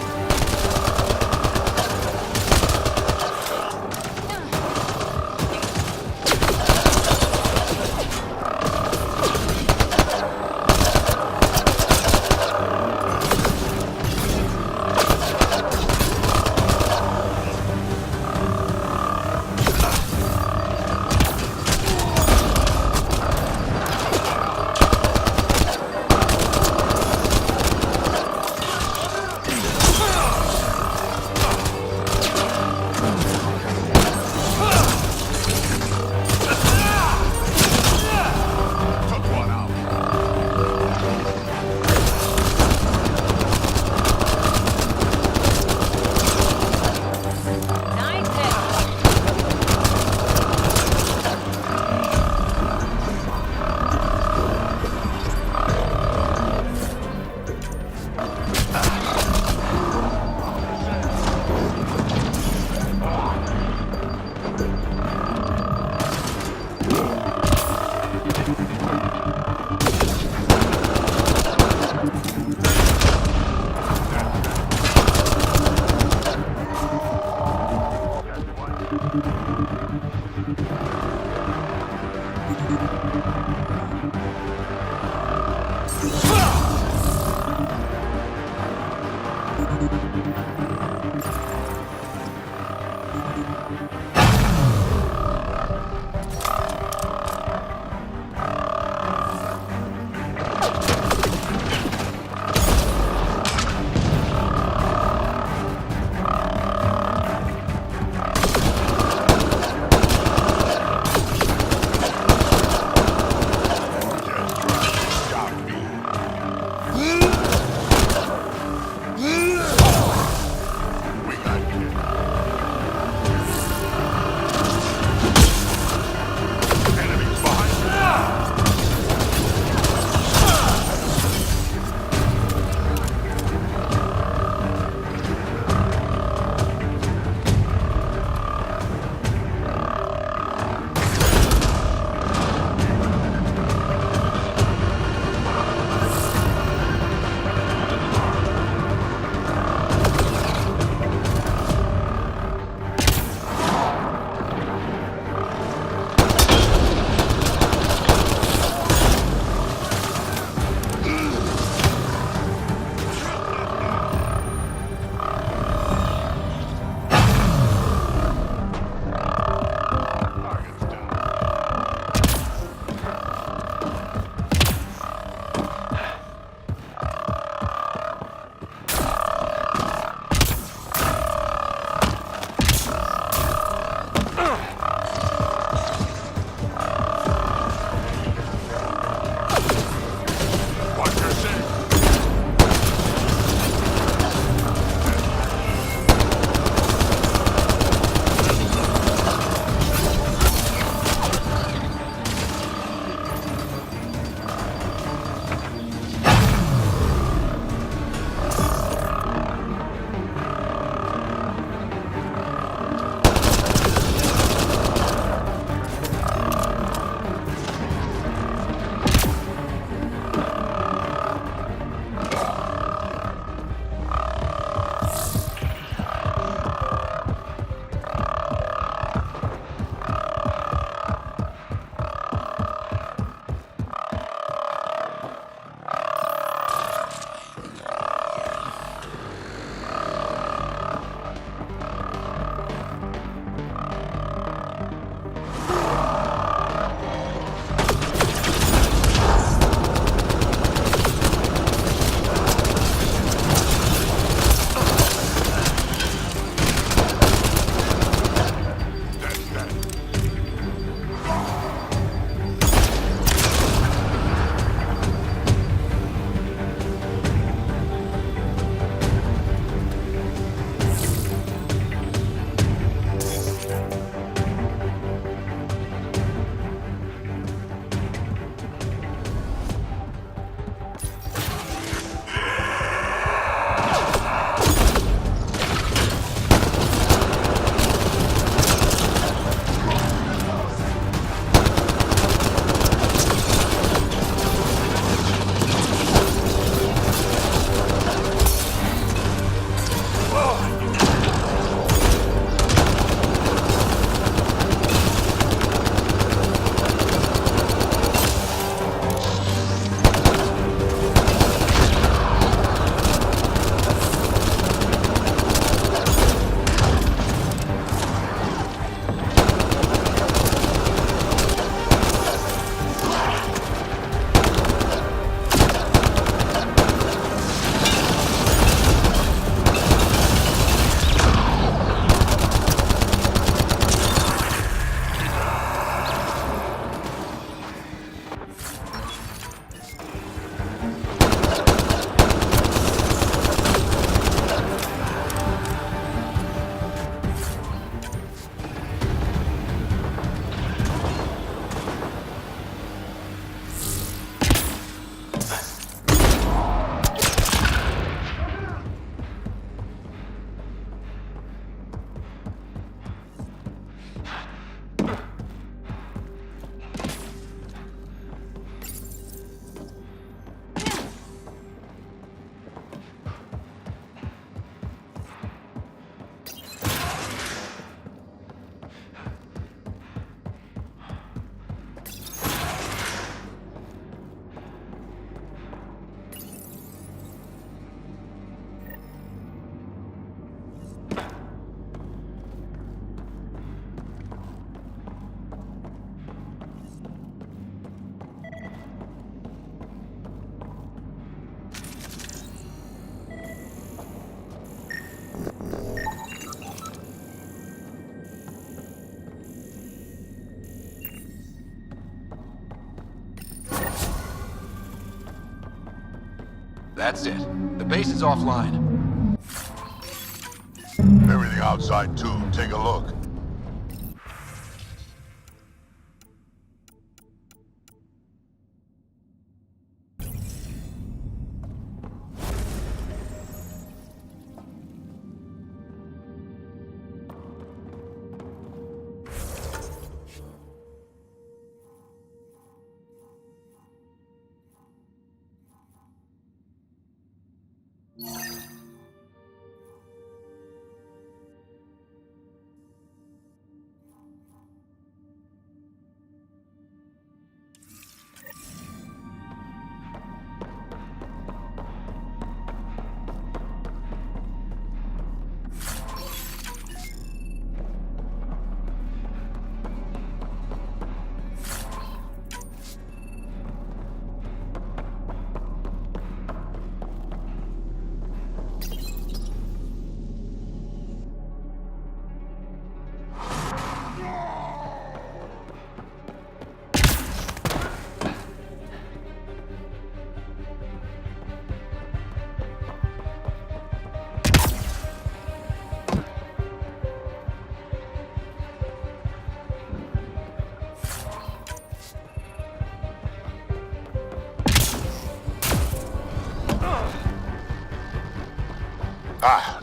That's it. The base is offline. Everything outside too. Take a look.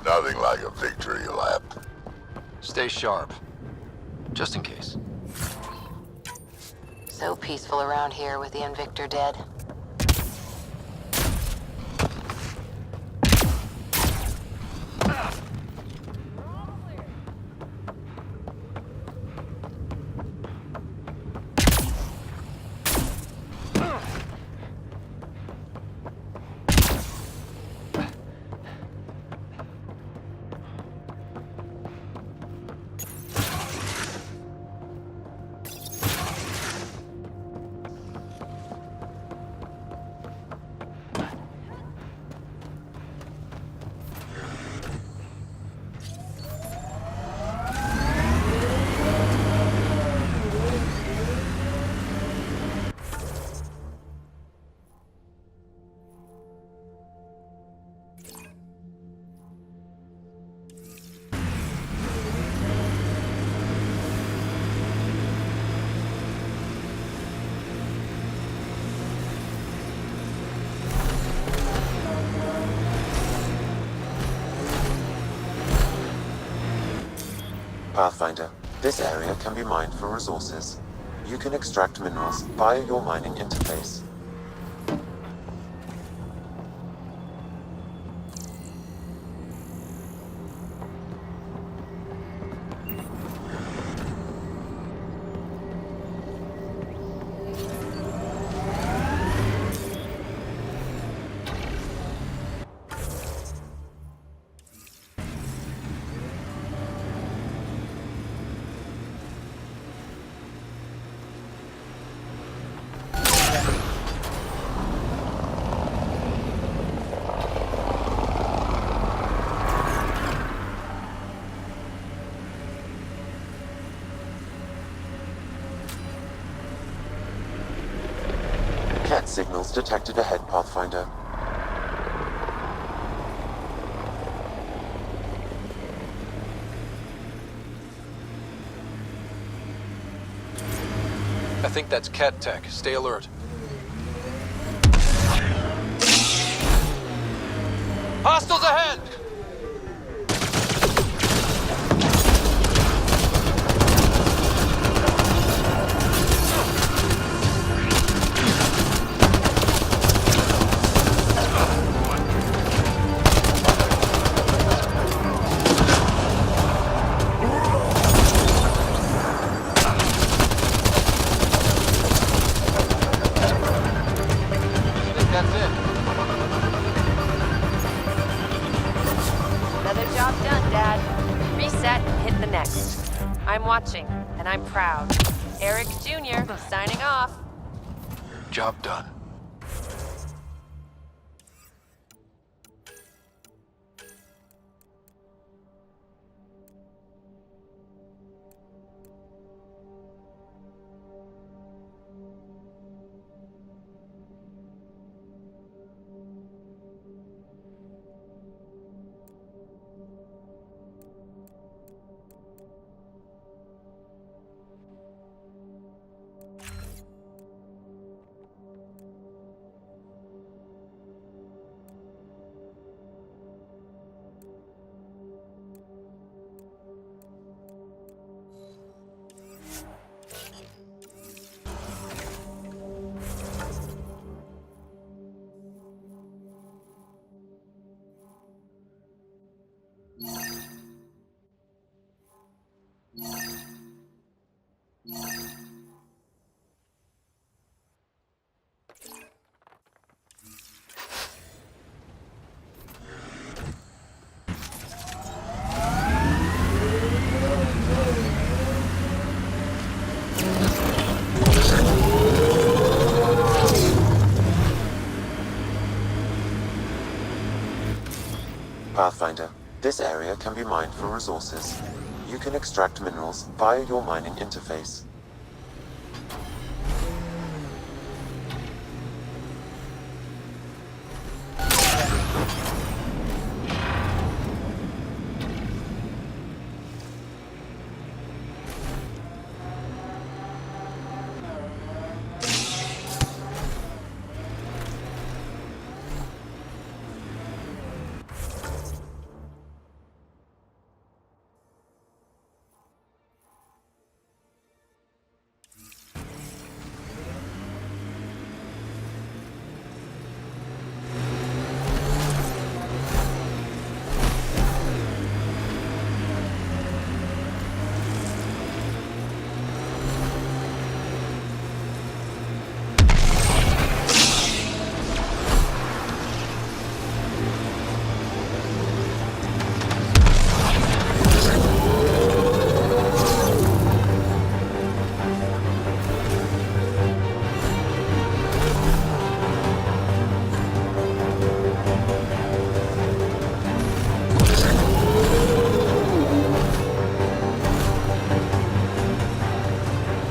Nothing like a victory lap. Stay sharp. Just in case. So peaceful around here with the Invictor dead. Pathfinder, this area can be mined for resources. You can extract minerals via your mining interface. Cat signals detected ahead, Pathfinder. I think that's Cat Tech. Stay alert. Hostiles ahead! I'm watching, and I'm proud. Eric Jr. signing off. Job done. Pathfinder. This area can be mined for resources. You can extract minerals via your mining interface.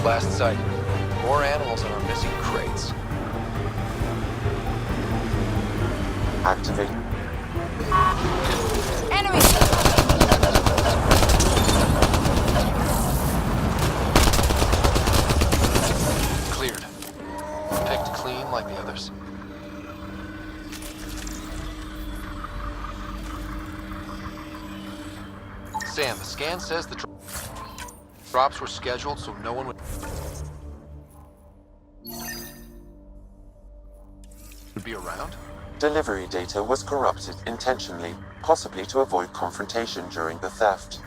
Last sight. More animals on our missing crates. Activate. Enemy! Cleared. Picked clean like the others. Sam, the scan says the drops were scheduled so no one would be around? Delivery data was corrupted intentionally, possibly to avoid confrontation during the theft.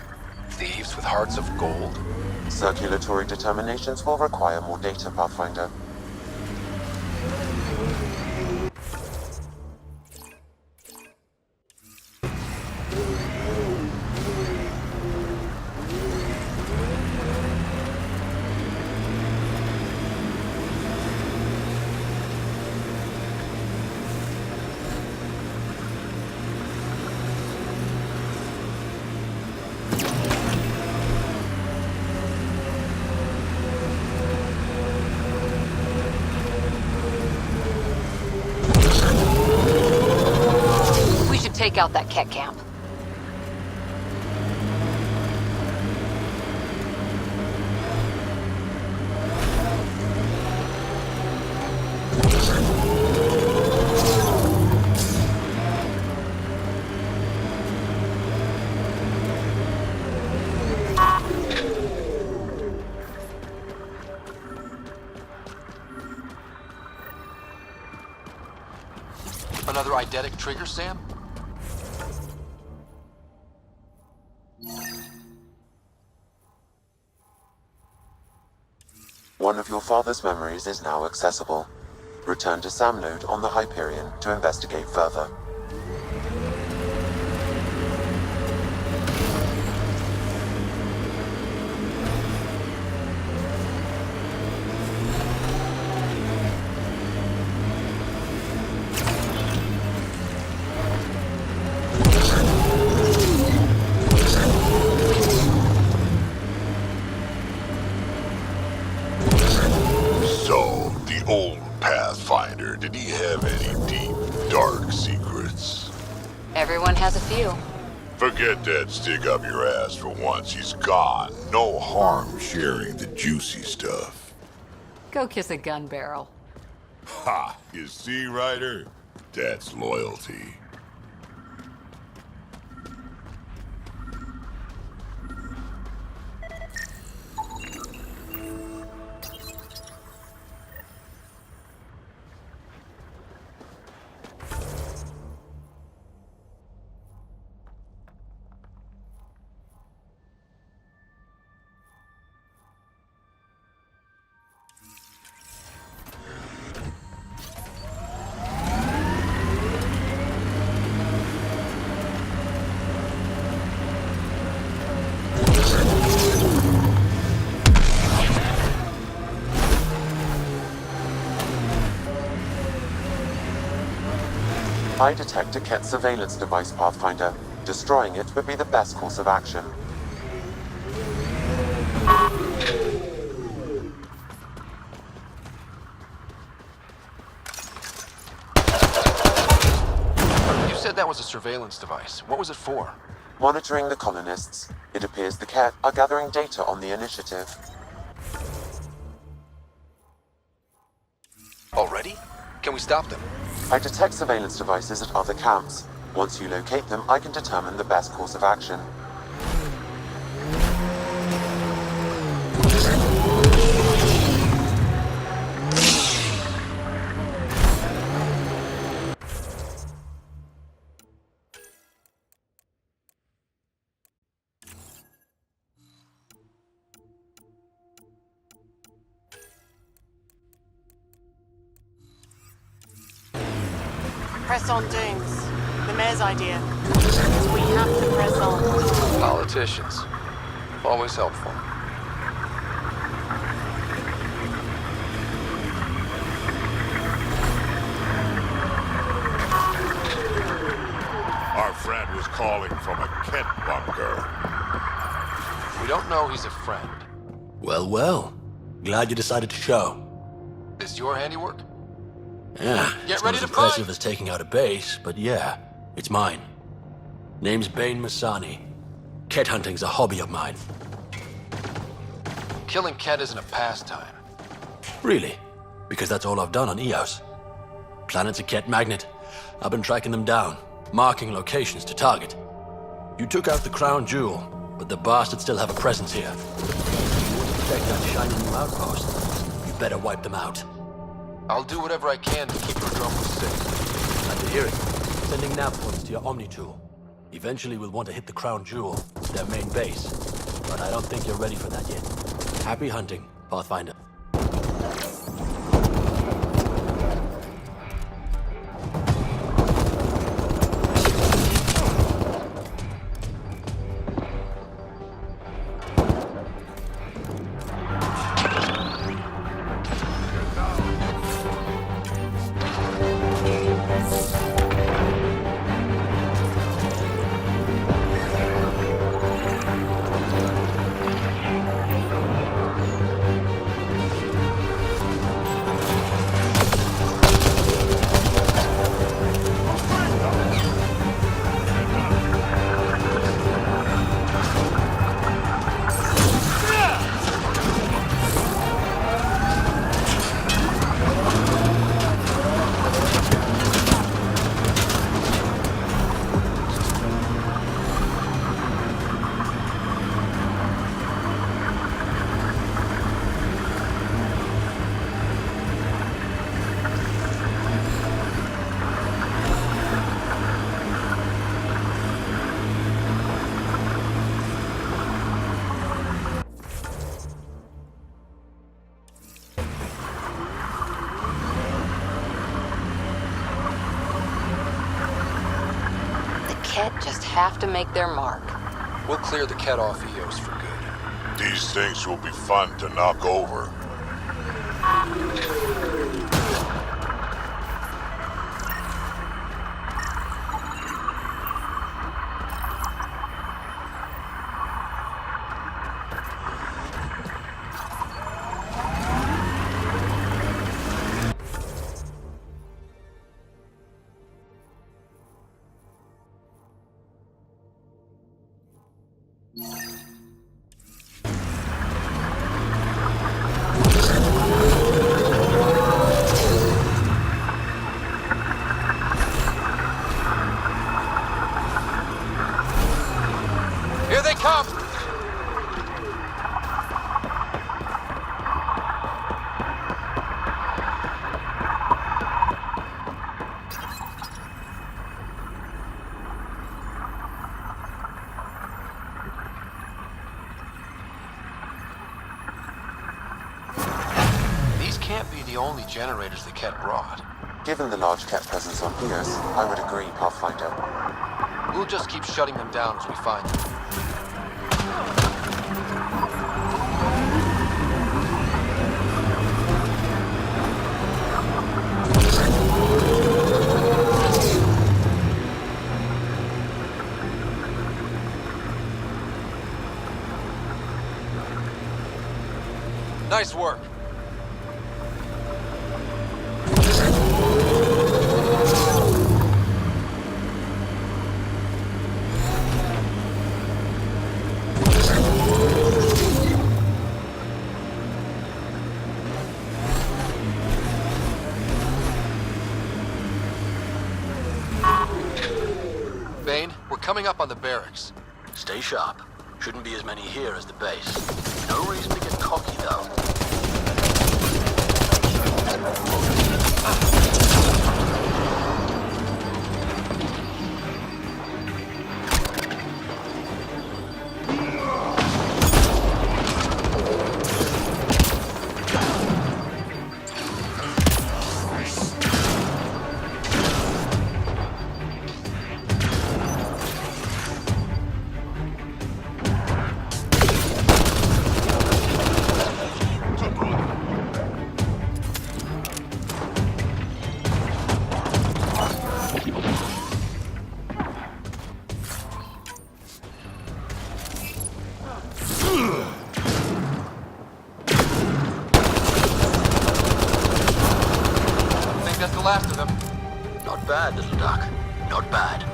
Thieves with hearts of gold? Circulatory determinations will require more data, Pathfinder. Take out that Ket camp. Another eidetic trigger, Sam? One of your father's memories is now accessible. Return to Sam Node on the Hyperion to investigate further. So, the old Pathfinder, did he have any deep, dark secrets? Everyone has a few. Forget that stick up your ass for once. He's gone. No harm sharing the juicy stuff. Go kiss a gun barrel. Ha! You see, Ryder? That's loyalty. I detect a Ket surveillance device, Pathfinder. Destroying it would be the best course of action. You said that was a surveillance device. What was it for? Monitoring the colonists. It appears the Ket are gathering data on the initiative. Already? Can we stop them? I detect surveillance devices at other camps. Once you locate them, I can determine the best course of action. Press on, Dooms. The mayor's idea. We have to press on. Politicians. Always helpful. Our friend was calling from a Ket bunker. We don't know he's a friend. Well, well. Glad you decided to show. This your handiwork? Yeah, Get it's ready not as to impressive fight! as taking out a base, but yeah, it's mine. Name's Bane Masani. Ket hunting's a hobby of mine. Killing Ket isn't a pastime. Really? Because that's all I've done on Eos. Planet's a Ket magnet. I've been tracking them down, marking locations to target. You took out the crown jewel, but the bastards still have a presence here. If you want to protect that shiny new outpost, you better wipe them out. I'll do whatever I can to keep Prodromos safe. Glad to hear it. Sending nav points to your Omni tool. Eventually we'll want to hit the crown jewel, their main base. But I don't think you're ready for that yet. Happy hunting, Pathfinder. Ket just have to make their mark. We'll clear the Ket off Eos for good. These things will be fun to knock over. Here they come! These can't be the only generators the Ket brought. Given the large Ket presence on Eos, I would agree, Pathfinder. We'll just keep shutting them down as we find them. Nice work. Bane, we're coming up on the barracks. Stay sharp. Shouldn't be as many here as the base. No reason to get cocky, though. That's the last of them. Not bad, little duck. Not bad.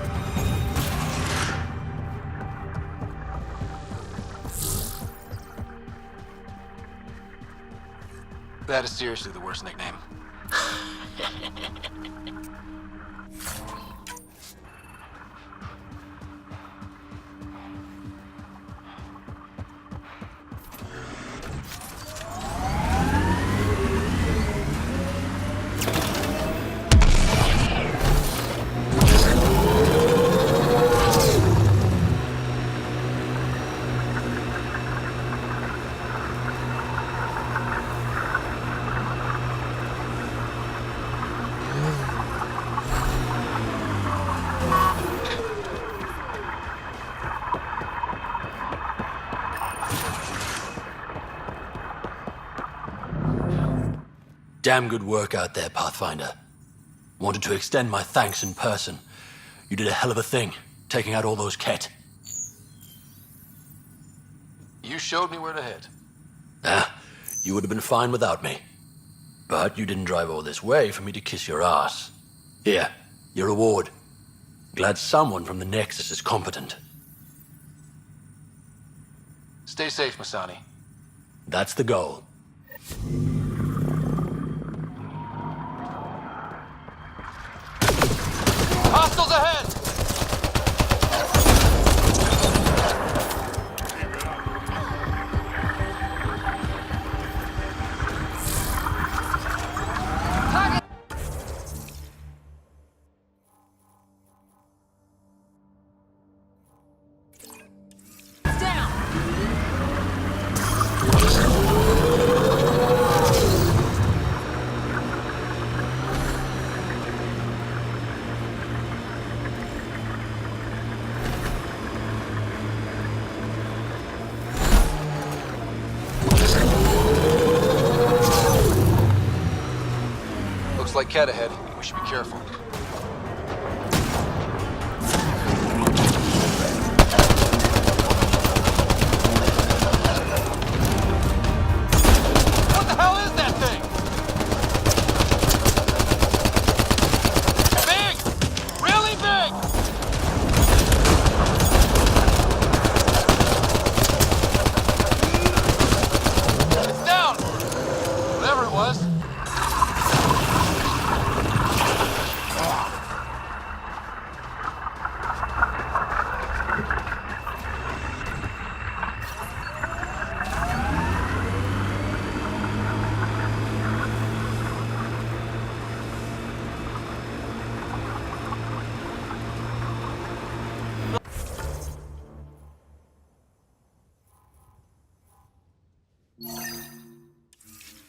That is seriously the worst nickname. Damn good work out there, Pathfinder. Wanted to extend my thanks in person. You did a hell of a thing, taking out all those Ket. You showed me where to hit. You would have been fine without me. But you didn't drive all this way for me to kiss your ass. Here, your reward. Glad someone from the Nexus is competent. Stay safe, Masani. That's the goal. Hostiles ahead! Looks like Ket ahead. We should be careful. What the hell is that thing? Big! Really big! It's down! Whatever it was.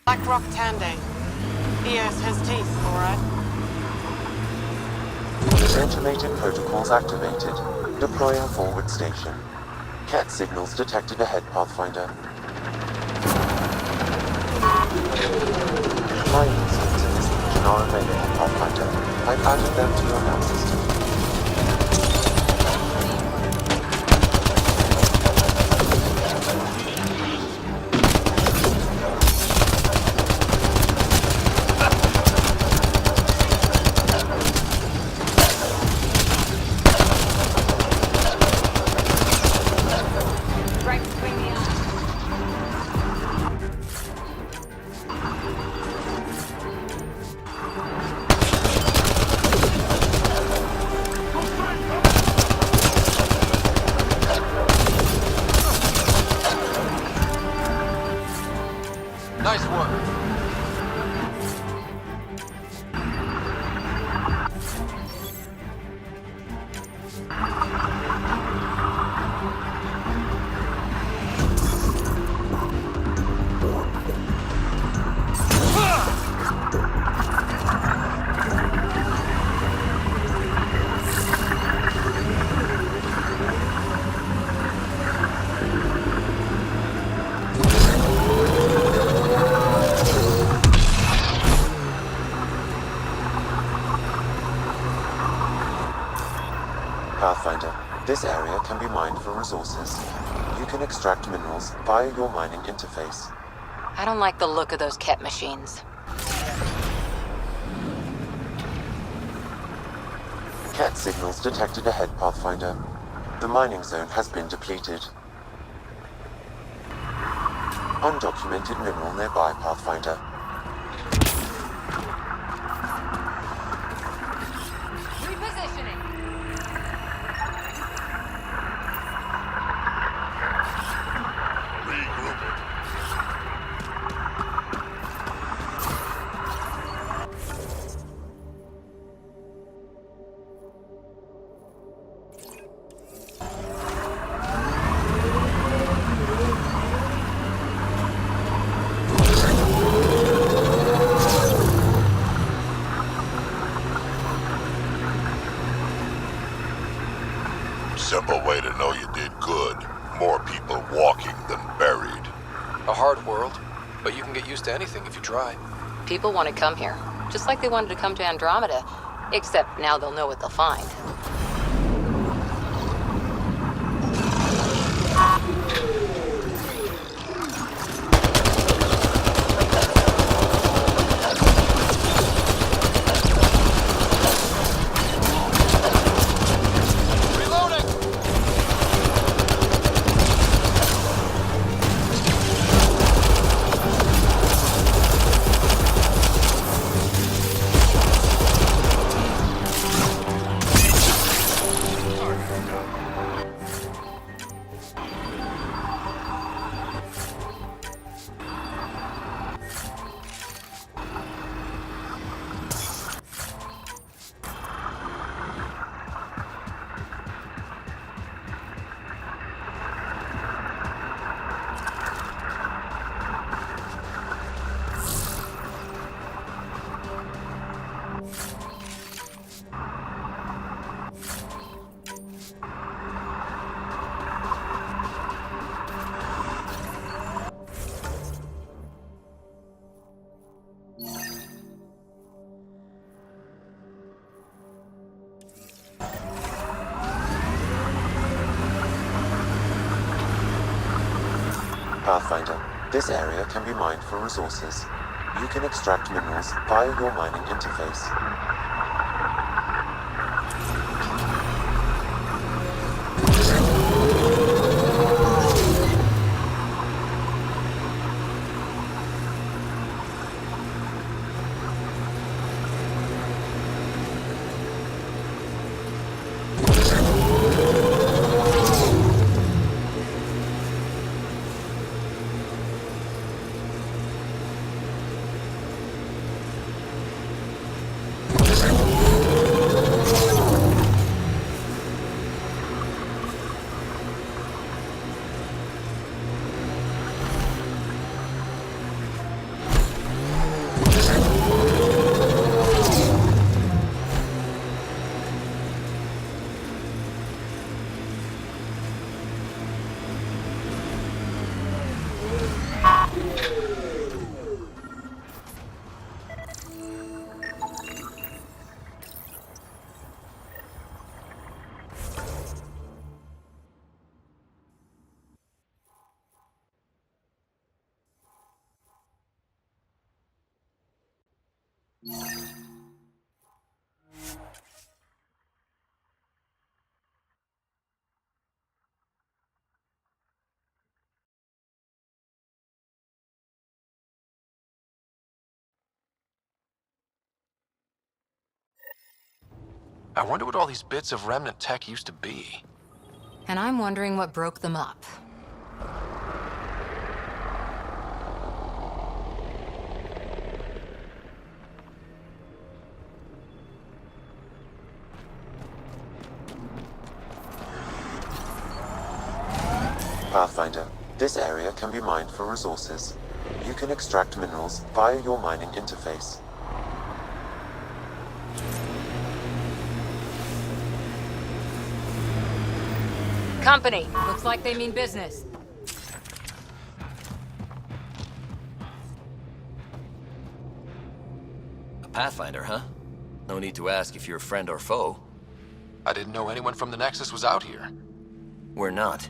Blackrock Tandang. EOS has teeth, alright? Automated protocols activated. Deploying forward station. Ket signals detected ahead, Pathfinder. Flying zones in this region are available, Pathfinder. I've added them to your map system. Nice work. Pathfinder, this area can be mined for resources. You can extract minerals via your mining interface. I don't like the look of those Ket machines. Ket signals detected ahead, Pathfinder. The mining zone has been depleted. Undocumented mineral nearby, Pathfinder. Repositioning. Simple way to know you did good. More people walking than buried. A hard world, but you can get used to anything if you try. People want to come here, just like they wanted to come to Andromeda. Except now they'll know what they'll find. Pathfinder, this area can be mined for resources. You can extract minerals via your mining interface. I wonder what all these bits of remnant tech used to be. And I'm wondering what broke them up. Pathfinder, this area can be mined for resources. You can extract minerals via your mining interface. Company, looks like they mean business. A Pathfinder, huh? No need to ask if you're friend or foe. I didn't know anyone from the Nexus was out here. We're not.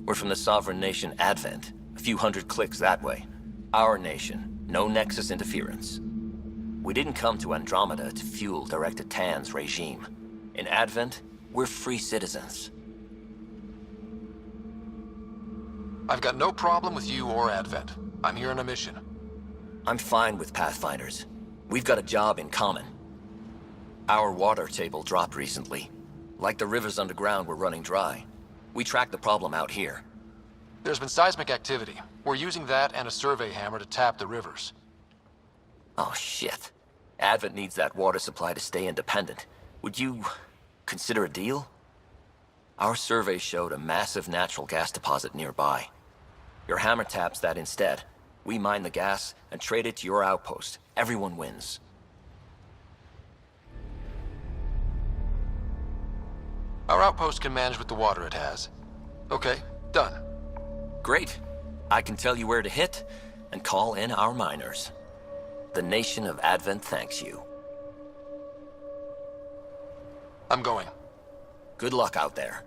We're from the sovereign nation Advent, a few hundred clicks that way. Our nation, no Nexus interference. We didn't come to Andromeda to fuel Director Tan's regime. In Advent, we're free citizens. I've got no problem with you or Advent. I'm here on a mission. I'm fine with Pathfinders. We've got a job in common. Our water table dropped recently. Like the rivers underground were running dry. We tracked the problem out here. There's been seismic activity. We're using that and a survey hammer to tap the rivers. Oh, shit. Advent needs that water supply to stay independent. Would you consider a deal? Our survey showed a massive natural gas deposit nearby. Your hammer taps that instead. We mine the gas and trade it to your outpost. Everyone wins. Our outpost can manage with the water it has. Okay, done. Great. I can tell you where to hit and call in our miners. The nation of Advent thanks you. I'm going. Good luck out there.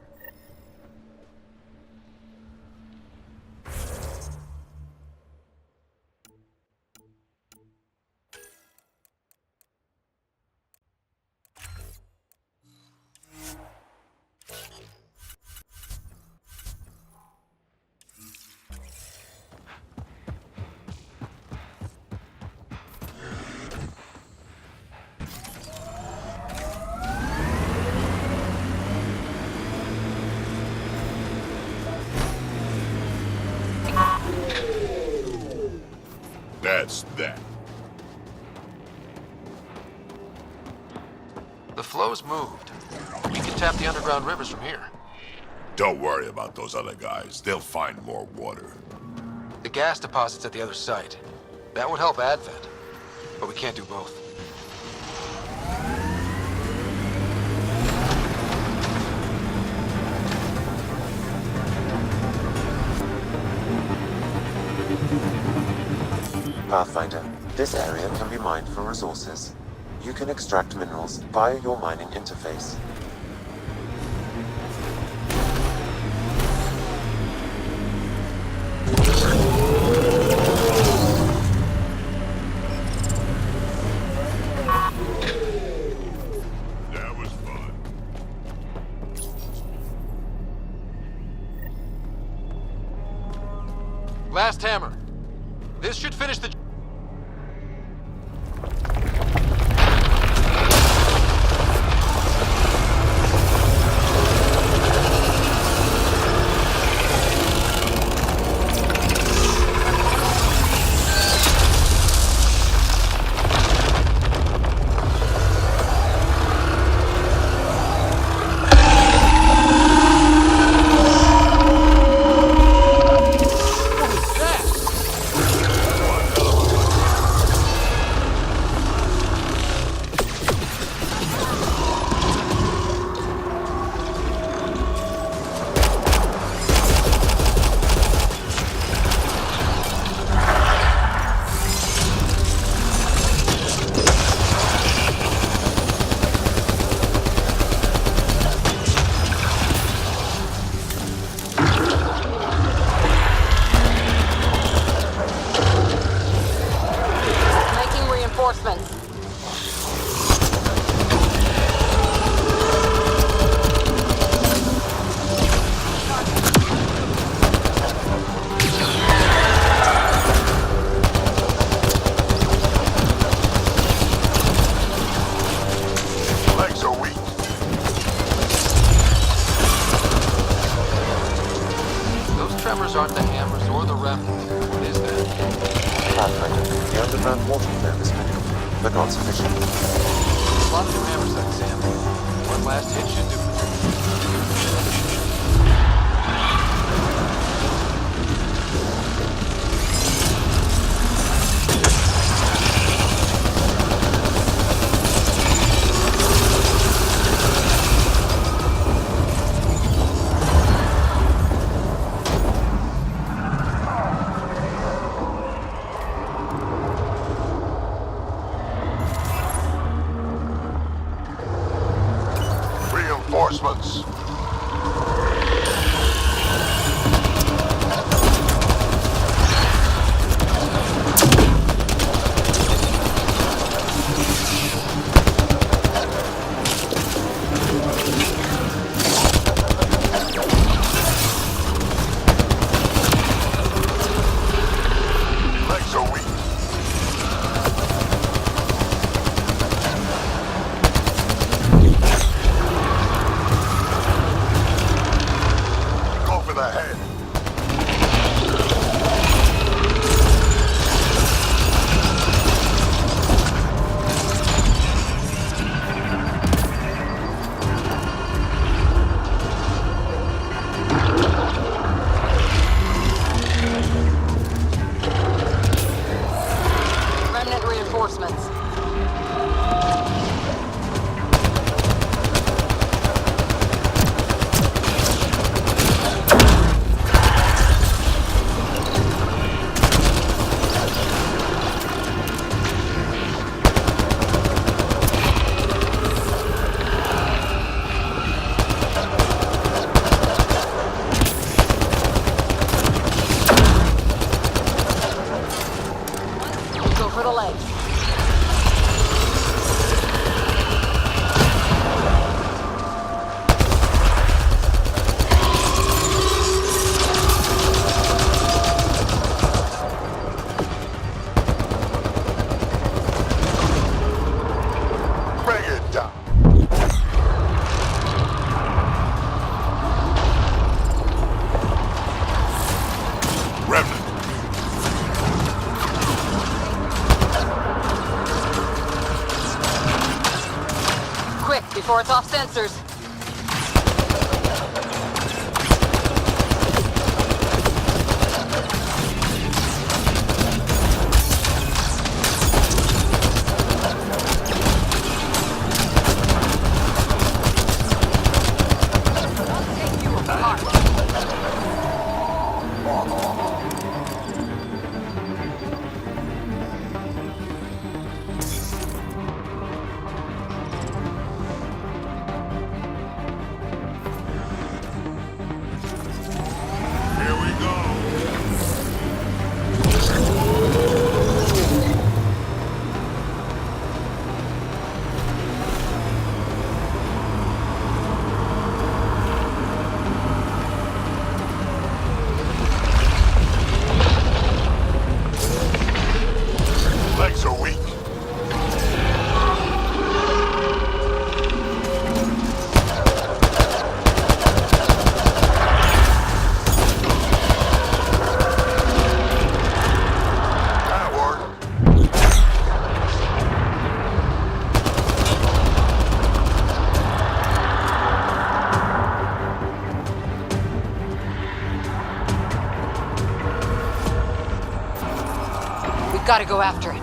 That's that. The flow's moved. We can tap the underground rivers from here. Don't worry about those other guys. They'll find more water. The gas deposit's at the other site. That would help Advent. But we can't do both. Pathfinder, this area can be mined for resources. You can extract minerals via your mining interface. That was fun. Last hammer. This should finish the... aren't the hammers or the remnants. What is that? Pathfinder, the underground water flow is minimal, but not sufficient. A lot of new hammer sets, Sam. One last hit should do it. reinforcements! Legs are weak. Go for the head. Remnant reinforcements. Go for the legs. Bring it down. Remnant. Quick, before it's off sensors. Here we go. Legs are weak. That worked. We've got to go after it.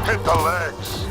Hit the legs.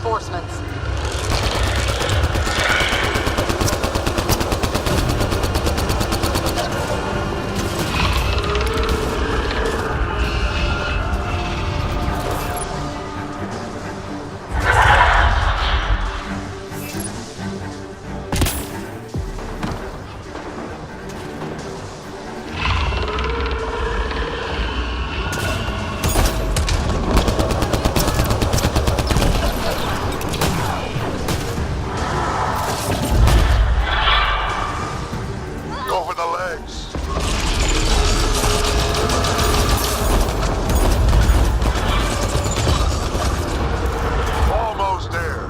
reinforcements. Go for the legs. Almost there.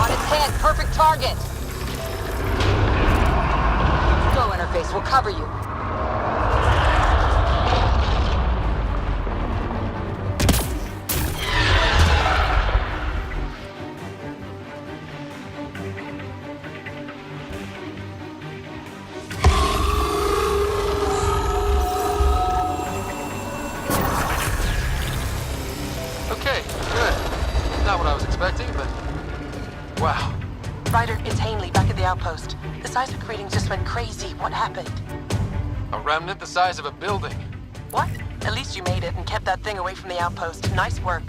On its head, perfect target. Go interface, we'll cover you. Okay, good. Not what I was expecting, but... Wow. Ryder, it's Hanley, back at the outpost. The seismic readings just went crazy. What happened? A remnant the size of a building. What? At least you made it and kept that thing away from the outpost. Nice work.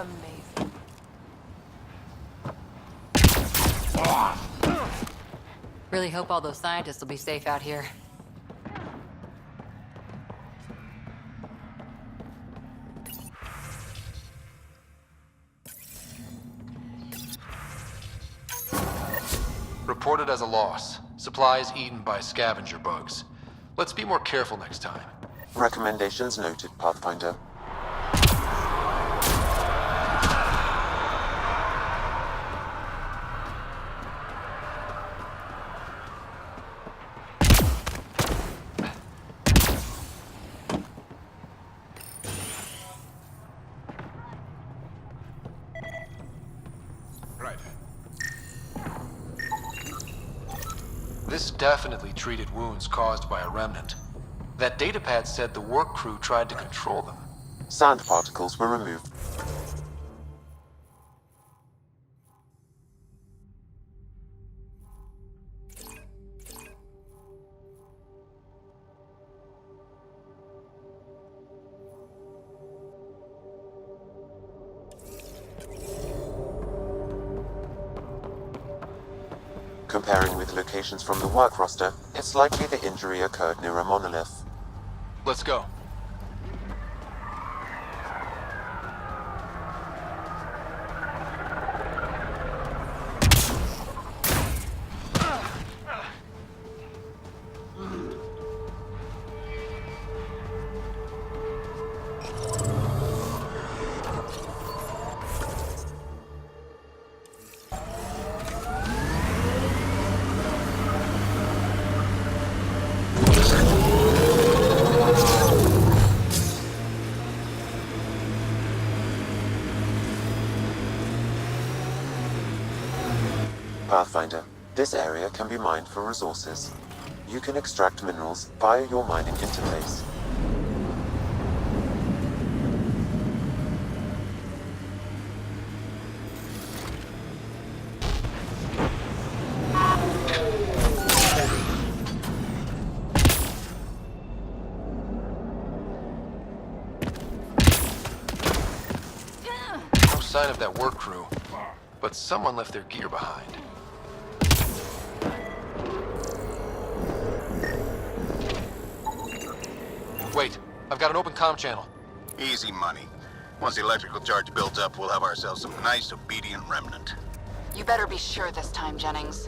Amazing. Really hope all those scientists will be safe out here. Reported as a loss. Supplies eaten by scavenger bugs. Let's be more careful next time. Recommendations noted, Pathfinder. Right. This definitely treated wounds caused by a remnant. That datapad said the work crew tried to control them. Sand particles were removed. Comparing with locations from the work roster, it's likely the injury occurred near a monolith. Let's go. Pathfinder, this area can be mined for resources. You can extract minerals via your mining interface. No sign of that work crew, but someone left their gear behind. Wait, I've got an open comm channel. Easy money. Once the electrical charge built up, we'll have ourselves some nice, obedient remnant. You better be sure this time, Jennings.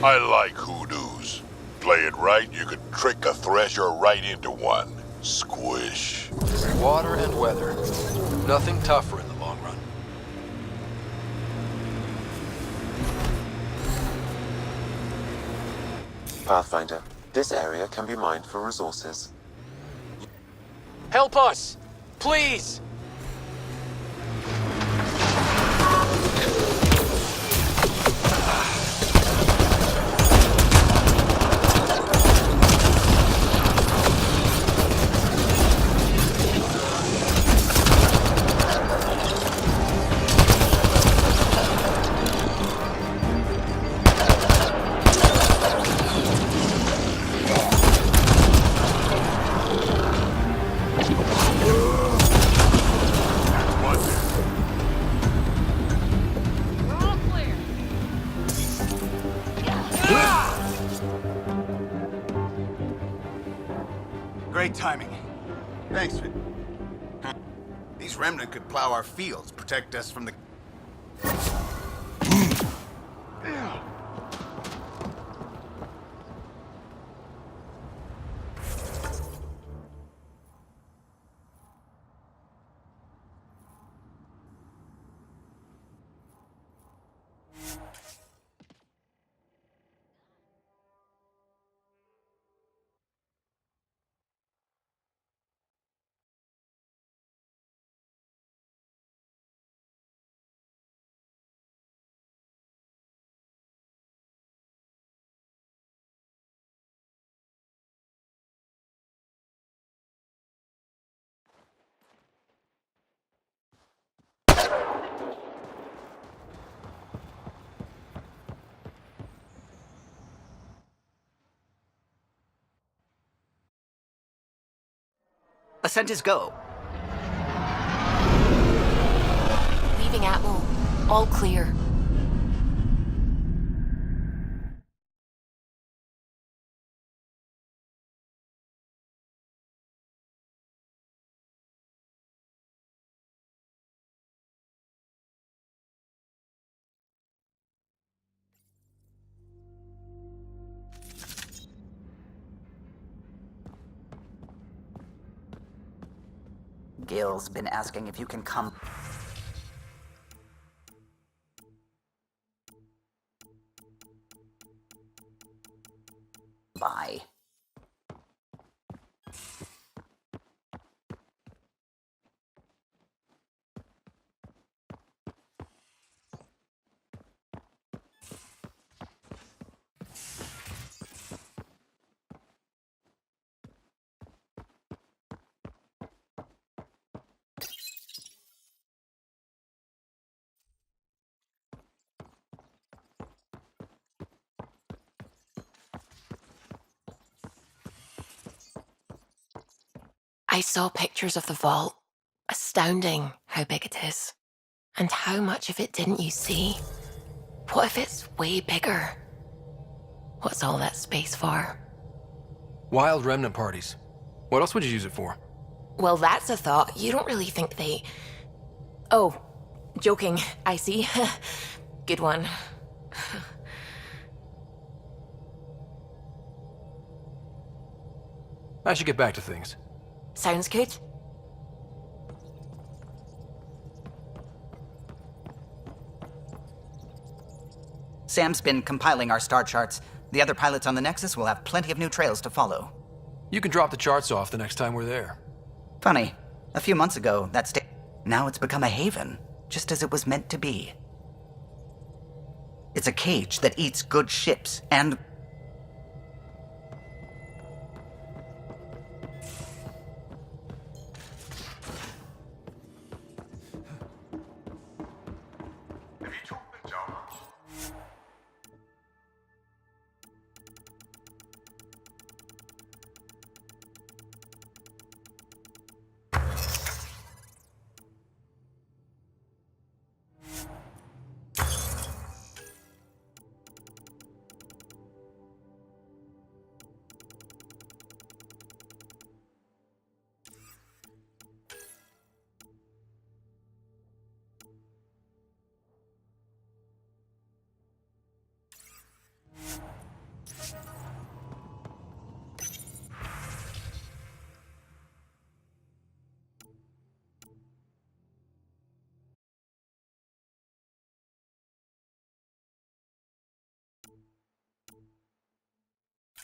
I like hoodoos. Play it right, you could trick a thresher right into one. Squish. Water and weather. Nothing tougher in the long run. Pathfinder, this area can be mined for resources. Help us! Please! Great timing. Thanks. These remnant could plow our fields, protect us from the... Ascent is go. Leaving Atmo. All clear. Gil's been asking if you can come by. I saw pictures of the vault. Astounding how big it is. And how much of it didn't you see? What if it's way bigger? What's all that space for? Wild remnant parties. What else would you use it for? Well, that's a thought. You don't really think they... Oh, joking. I see. Good one. I should get back to things. Sounds good. Sam's been compiling our star charts. The other pilots on the Nexus will have plenty of new trails to follow. You can drop the charts off the next time we're there. Funny, a few months ago, now it's become a haven, just as it was meant to be. It's a cage that eats good ships, and...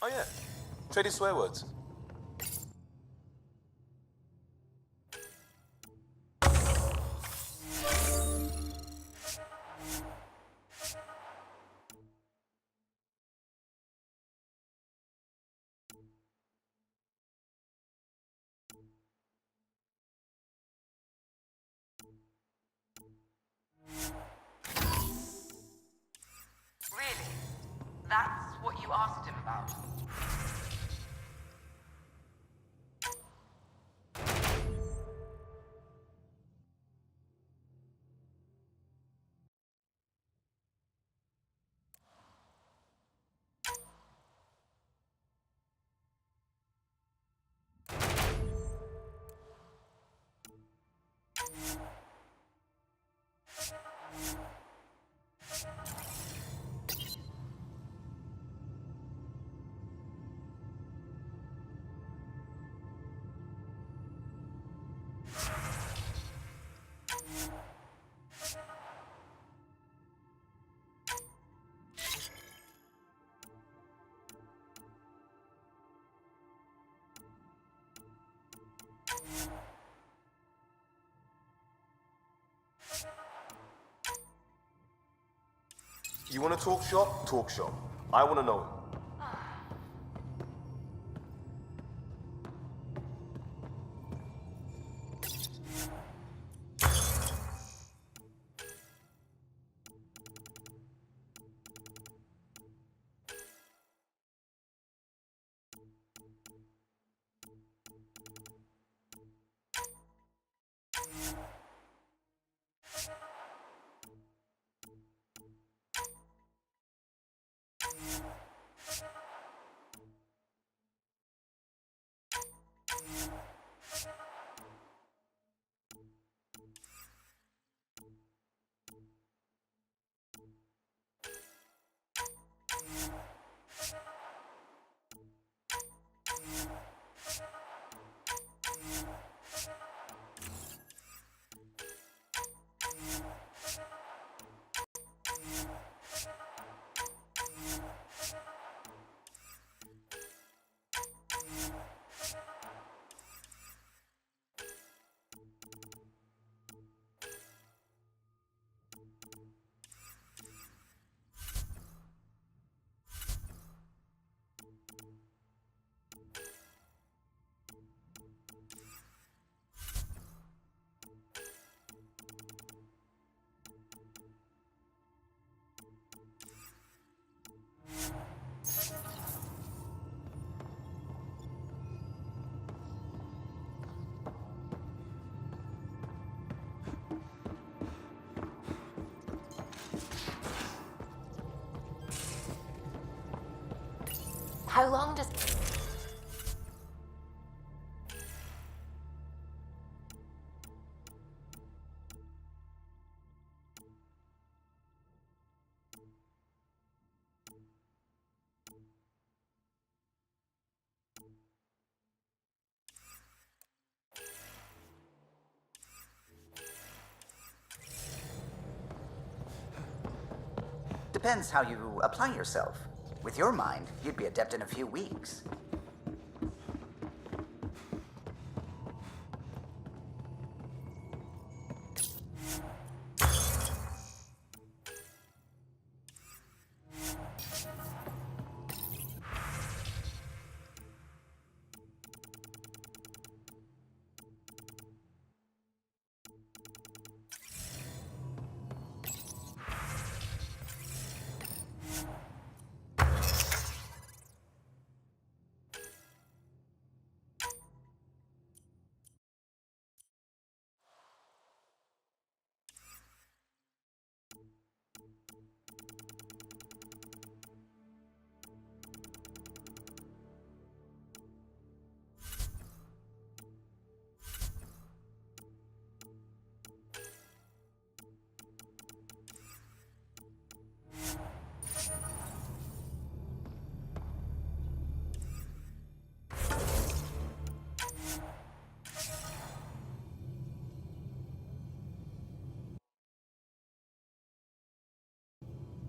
Oh yeah, trading swear words. Really? That's what you asked him about? You want to talk shop? Talk shop. I want to know him. How long does... Depends how you apply yourself. With your mind, you'd be adept in a few weeks.